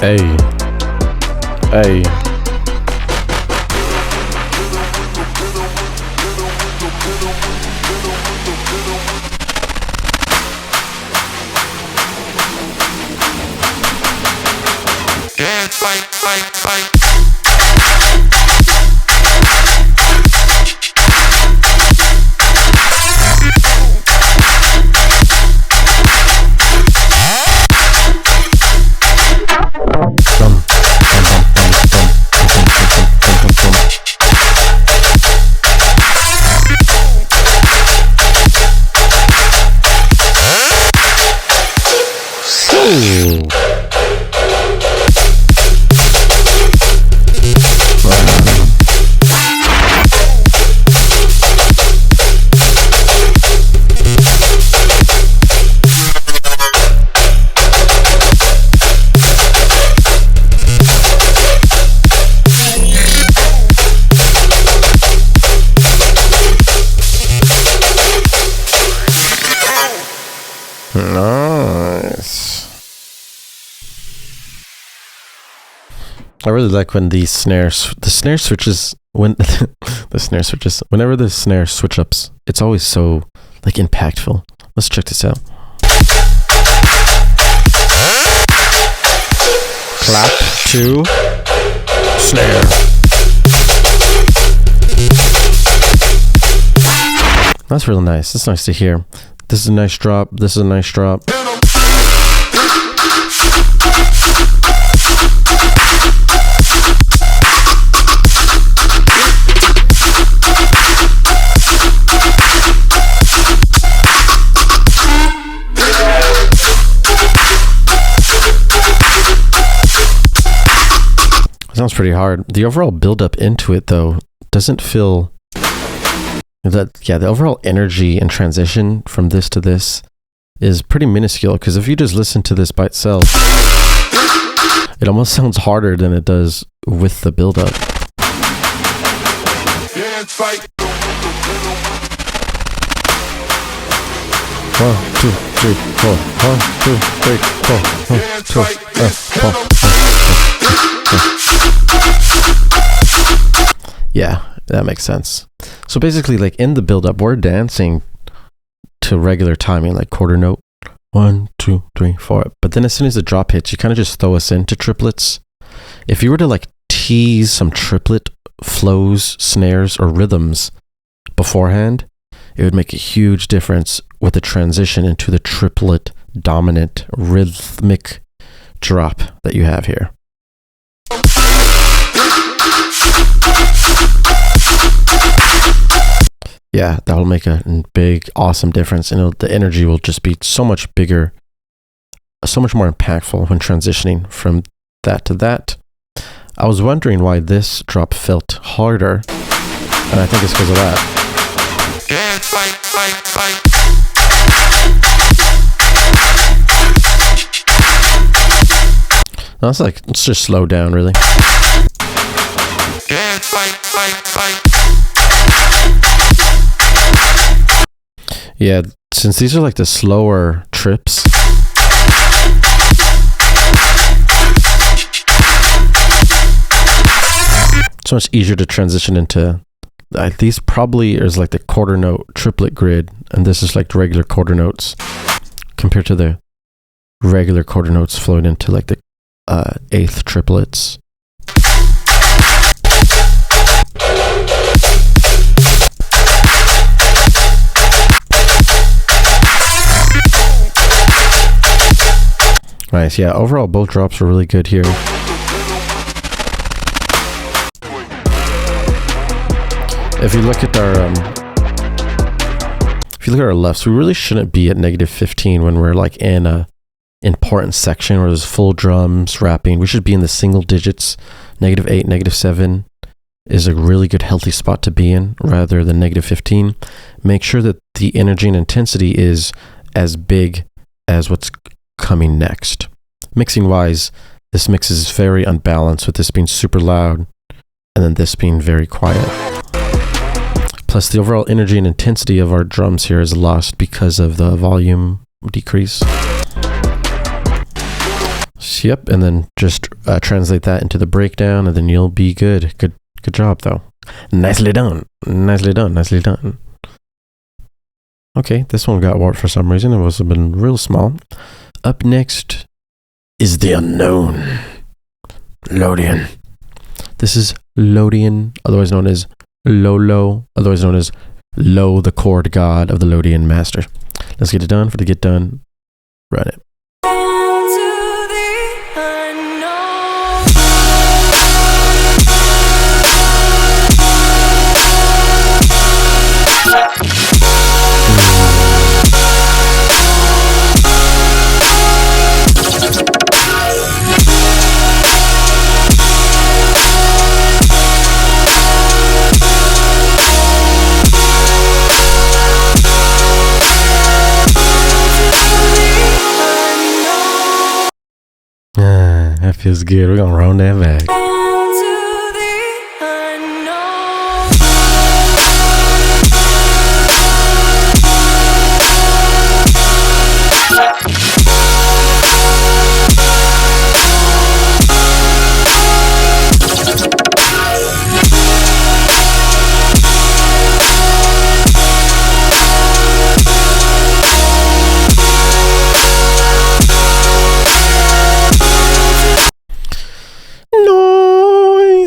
Hey. Hey. Fight. Nice. I really like when the snare switches, when the snare switches, whenever the snare switch ups, it's always so like impactful. Let's check this out. Clap to snare. That's really nice. That's nice to hear. This is a nice drop. This is a nice drop. Sounds pretty hard. The overall build up into it though doesn't feel The overall energy and transition from this to this is pretty minuscule, because if you just listen to this by itself, it almost sounds harder than it does with the build-up. Dance fight. 1, 2, 3, 4. 1, 2, 3, 4. 1, 2, 4. Yeah, that makes sense. So basically, like in the build-up, we're dancing to regular timing, like quarter note. 1, 2, 3, 4. But then as soon as the drop hits, you kind of just throw us into triplets. If you were to like tease some triplet flows, snares, or rhythms beforehand, it would make a huge difference with the transition into the triplet dominant rhythmic drop that you have here. Yeah, that'll make a big, awesome difference. And the energy will just be so much bigger, so much more impactful when transitioning from that to that. I was wondering why this drop felt harder, and I think it's because of that. Dance fight, fight, fight. No, it's just slow down, really. Dance fight, fight, fight. Yeah, since these are like the slower trips, it's much easier to transition into. These probably is like the quarter note triplet grid, and this is like the regular quarter notes compared to the regular quarter notes flowing into like the eighth triplets. Nice, yeah. Overall, both drops are really good here. If you look at our lefts, we really shouldn't be at -15 when we're like in a important section where there's full drums rapping. We should be in the single digits. -8, -7 is a really good healthy spot to be in rather than -15. Make sure that the energy and intensity is as big as what's coming next. Mixing wise, this mix is very unbalanced, with this being super loud and then this being very quiet. Plus the overall energy and intensity of our drums here is lost because of the volume decrease. Yep, and then just translate that into the breakdown, and then you'll be good. Good job though. Nicely done. Nicely done. Nicely done. Okay, this one got warped for some reason. It must have been real small. Up next is the unknown. Lodian. This is Lodian, otherwise known as Lolo, otherwise known as Lo, the chord god of the Lodian master. Let's get it done. For the get done, run it. That feels good. We're gonna round that back.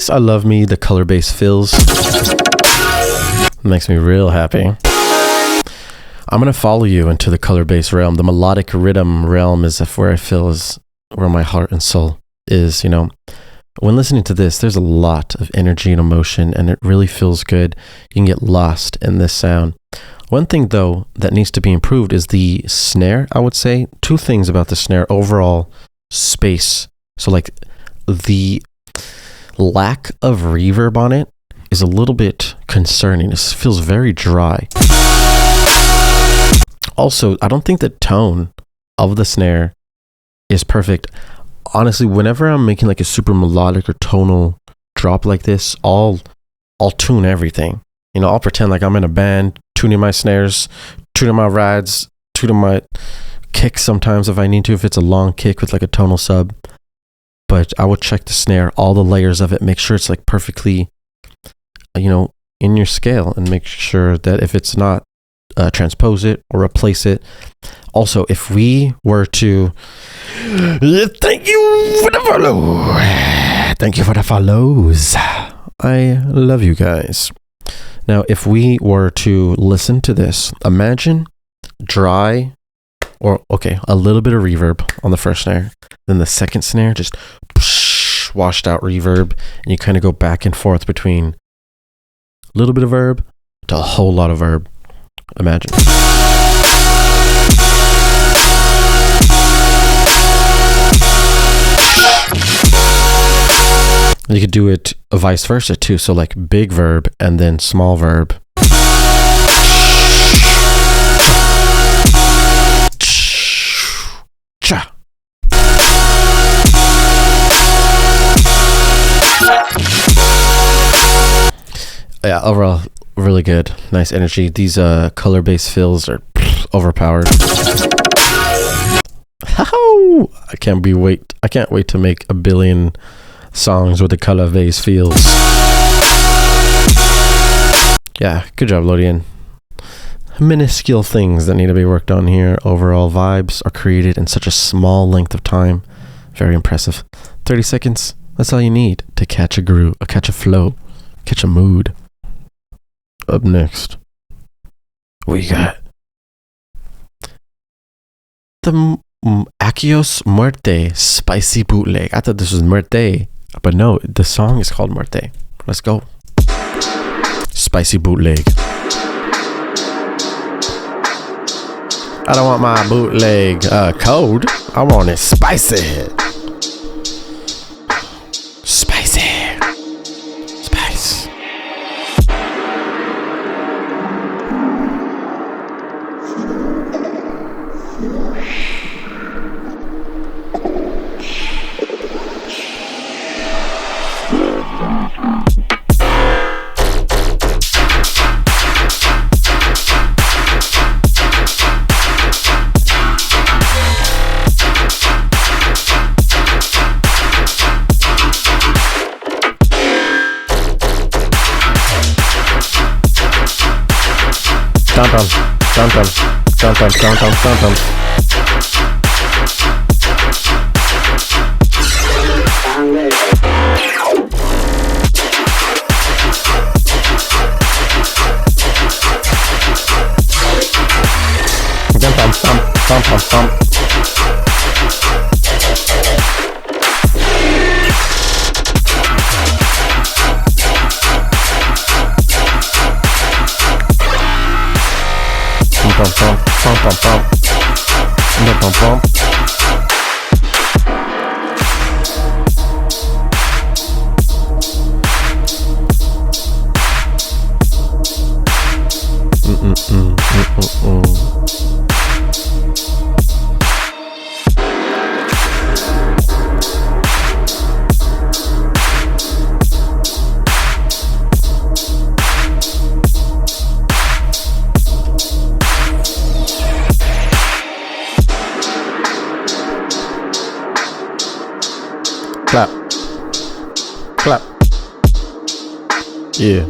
I love me the color-based fills. Makes me real happy. I'm gonna follow you into the color-based realm. The melodic rhythm realm is where I feel is where my heart and soul is. You know, when listening to this, there's a lot of energy and emotion, and it really feels good. You can get lost in this sound. One thing though that needs to be improved is the snare. I would say two things about the snare: overall space. So like the lack of reverb on it is a little bit concerning. It feels very dry. Also, I don't think the tone of the snare is perfect. Honestly, whenever I'm making like a super melodic or tonal drop like this, I'll tune everything. You know, I'll pretend like I'm in a band, tuning my snares, tuning my rides, tuning my kicks sometimes if I need to, if it's a long kick with like a tonal sub. But I would check the snare, all the layers of it, make sure it's like perfectly, you know, in your scale, and make sure that if it's not, transpose it or replace it. Also, if we were to, thank you for the follow. Thank you for the follows. I love you guys. Now, if we were to listen to this, imagine dry, or okay, a little bit of reverb on the first snare, then the second snare just washed out reverb, and you kind of go back and forth between a little bit of verb to a whole lot of verb. Imagine. You could do it vice versa too, so like big verb and then small verb. Cha. Yeah, overall, really good. Nice energy. These color-based fills are overpowered. I can't wait to make a billion songs with the color-based fills. Yeah, good job, Lodian. Minuscule things that need to be worked on here. Overall vibes are created in such a small length of time. Very impressive. 30 seconds. That's all you need to catch a groove, catch a flow, catch a mood. Up next, we got the Akios Muerte Spicy Bootleg. I thought this was Muerte, but no, the song is called Muerte. Let's go. Spicy Bootleg. I don't want my bootleg cold. I want it spicy. Spicy. Spice. Clap. Clap. Yeah.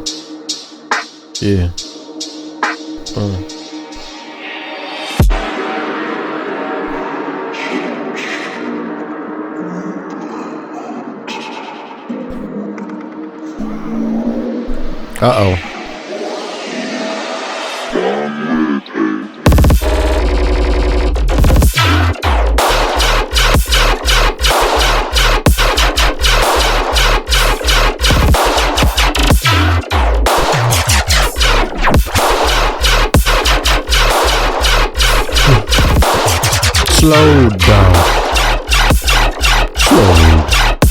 Yeah. Uh-oh. Slow down. Slow down.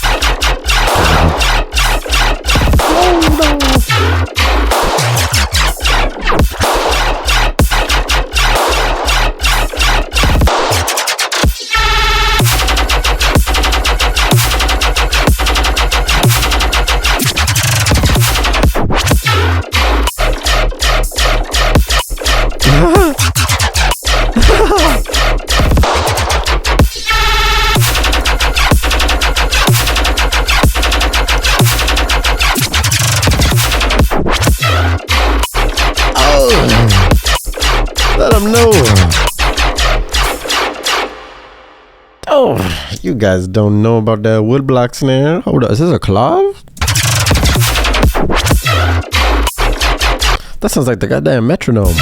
Oh, you guys don't know about that wood block snare. Hold up, is this a clav? That sounds like the goddamn metronome.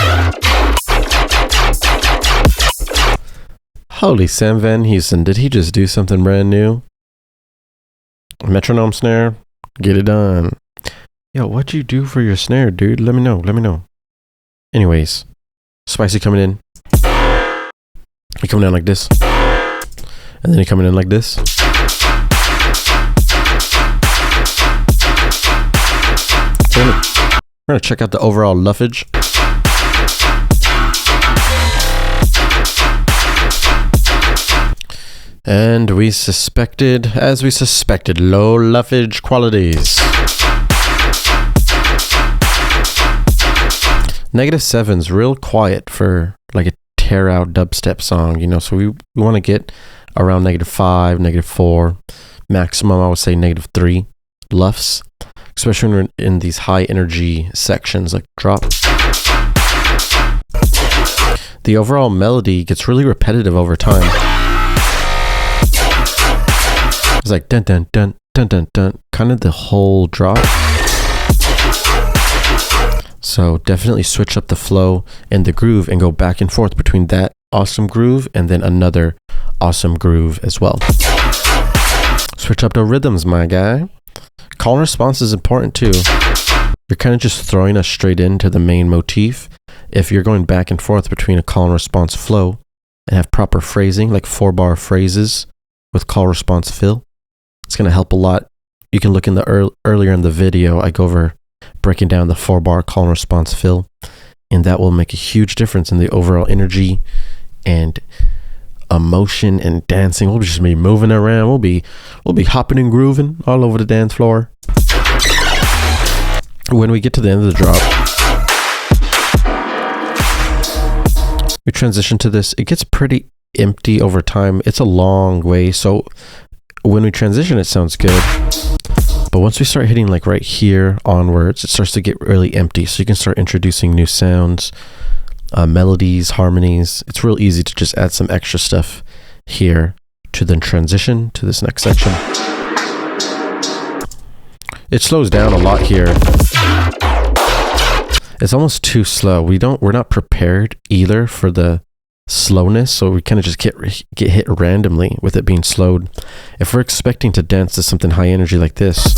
Holy Sam Van Heusen, did he just do something brand new? Metronome snare, get it done. Yo, what'd you do for your snare, dude? Let me know. Anyways, Spicy coming in. He coming down like this. And then he coming in like this. We're gonna check out the overall luffage. And we suspected, as we suspected, low luffage qualities. -7's real quiet for like a tear-out dubstep song, you know, so we want to get around -5, -4, maximum I would say -3 luffs, especially when we're in these high energy sections like drop. The overall melody gets really repetitive over time. It's like dun dun dun dun dun dun, kind of the whole drop. So definitely switch up the flow and the groove and go back and forth between that awesome groove and then another awesome groove as well. Switch up the rhythms, my guy. Call and response is important too. You're kind of just throwing us straight into the main motif. If you're going back and forth between a call and response flow and have proper phrasing, like 4-bar phrases with call response fill, it's going to help a lot. You can look in the earlier in the video, I go over breaking down the 4-bar call and response fill, and that will make a huge difference in the overall energy and emotion and dancing. We'll just be moving around. We'll be hopping and grooving all over the dance floor. When we get to the end of the drop, we transition to this. It gets pretty empty over time. It's a long way, so when we transition it sounds good, but once we start hitting like right here onwards, it starts to get really empty. So you can start introducing new sounds, melodies, harmonies. It's real easy to just add some extra stuff here to then transition to this next section. It slows down a lot here. It's almost too slow. We're not prepared either for the slowness, so we kind of just get hit randomly with it being slowed. If we're expecting to dance to something high energy like this,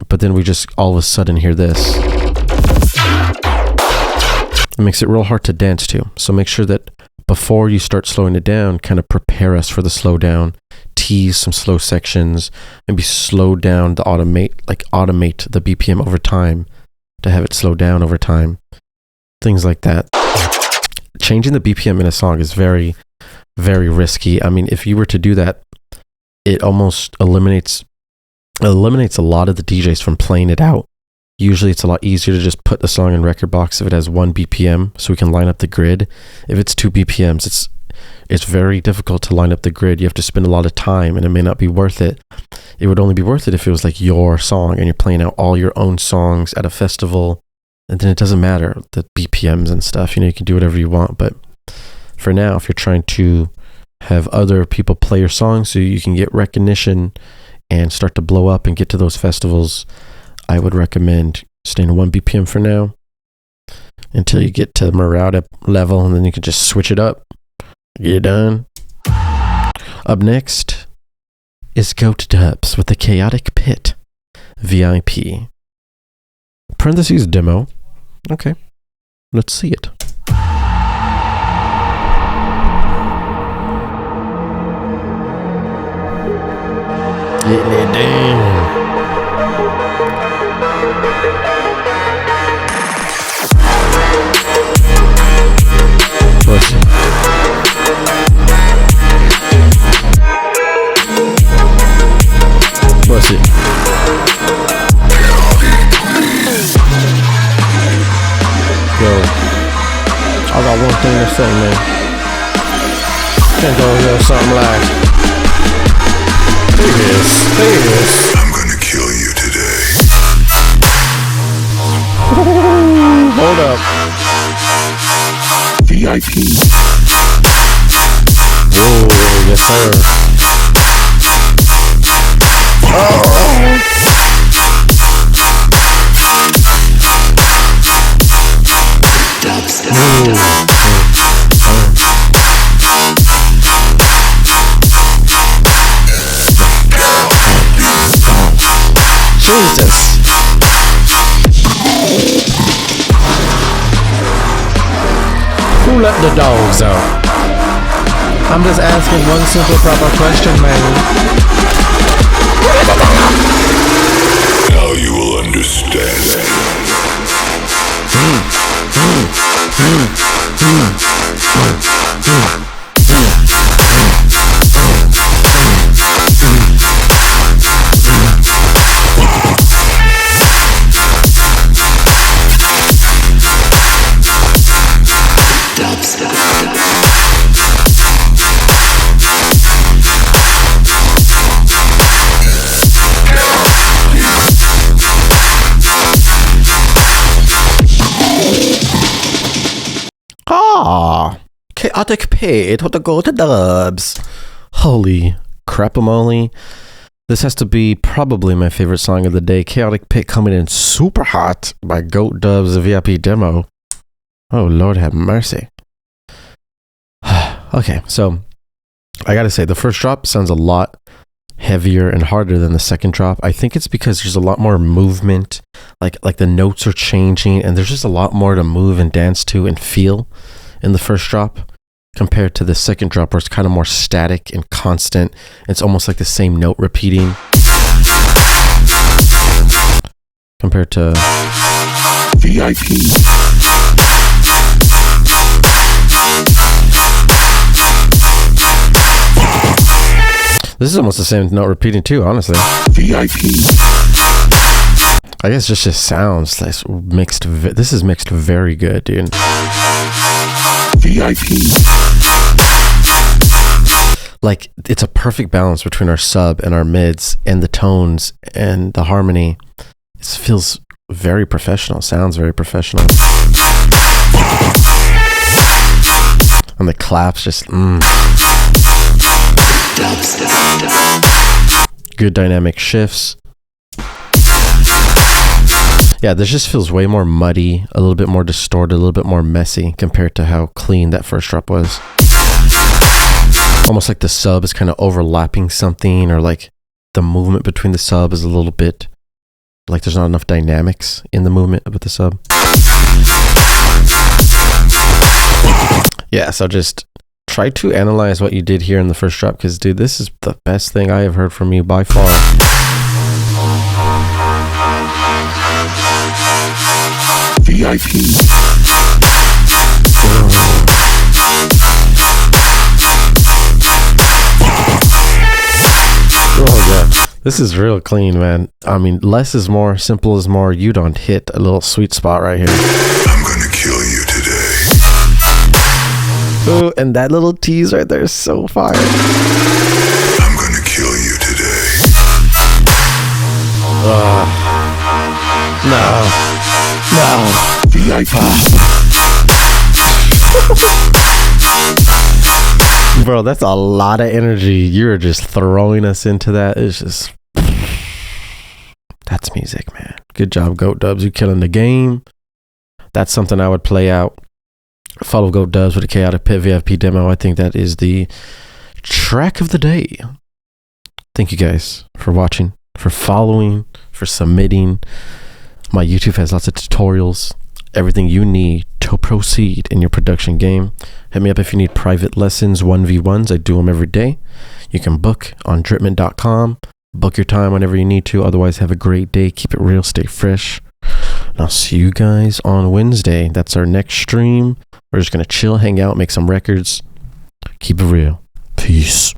but then we just all of a sudden hear this, it makes it real hard to dance to. So make sure that before you start slowing it down, kind of prepare us for the slowdown, tease some slow sections, maybe slow down the automate the BPM over time to have it slow down over time, things like that. Changing the BPM in a song is very, very risky. I mean, if you were to do that, it almost eliminates a lot of the DJs from playing it out. Usually it's a lot easier to just put the song in record box if it has 1 BPM so we can line up the grid. If it's 2 BPMs, it's very difficult to line up the grid. You have to spend a lot of time and it may not be worth it. It would only be worth it if it was like your song and you're playing out all your own songs at a festival. And then it doesn't matter the BPMs and stuff, you know, you can do whatever you want. But for now, if you're trying to have other people play your songs so you can get recognition and start to blow up and get to those festivals, I would recommend staying at 1 BPM for now until you get to the Marauda level, and then you can just switch it up. Get it done. Up next is Goat Dubs with the Chaotic Pit VIP. Parentheses demo. Okay, let's see it. Getting it down. What's it? What's it? Yo, I got one thing to say, man. Can't go here something like this. I'm gonna kill you today. Hold up. VIP. VIP. Whoa, yes sir. Jesus. Who let the dogs out? I'm just asking one simple proper question, man. Now you will understand. Chaotic Pit with the go to dubs. Holy crap-a-moly. This has to be probably my favorite song of the day. Chaotic Pit coming in super hot by Goat Dubs, the VIP demo. Oh, Lord have mercy. Okay, so I gotta say, the first drop sounds a lot heavier and harder than the second drop. I think it's because there's a lot more movement, like the notes are changing, and there's just a lot more to move and dance to and feel in the first drop compared to the second drop, where it's kind of more static and constant. It's almost like the same note repeating compared to VIP. This is almost the same note repeating too, honestly. VIP. I guess it just sounds like mixed. This is mixed very good, dude. VIP. Like, it's a perfect balance between our sub and our mids and the tones and the harmony. It feels very professional. Sounds very professional. And the claps just good dynamic shifts. Yeah, this just feels way more muddy, a little bit more distorted, a little bit more messy compared to how clean that first drop was. Almost like the sub is kind of overlapping something, or like the movement between the sub is a little bit like there's not enough dynamics in the movement with the sub. Yeah, so just try to analyze what you did here in the first drop, because dude, this is the best thing I have heard from you by far. VIP. Oh yeah, this is real clean, man. I mean, less is more, simple is more. You don't hit a little sweet spot right here. I'm gonna kill you today. Oh, and that little tease right there is so fire. I'm gonna kill you today. No. VIP. Bro, that's a lot of energy. You're just throwing us into that. It's just, that's music, man. Good job, Goat Dubs. You killing the game. That's something I would play out. Follow Goat Dubs with a Chaotic Pit VIP demo. I think that is the track of the day. Thank you guys for watching, for following, for submitting. My YouTube has lots of tutorials, everything you need to proceed in your production game. Hit me up if you need private lessons, 1v1s. I do them every day. You can book on dripment.com. Book your time whenever you need to. Otherwise, have a great day. Keep it real. Stay fresh. And I'll see you guys on Wednesday. That's our next stream. We're just going to chill, hang out, make some records. Keep it real. Peace.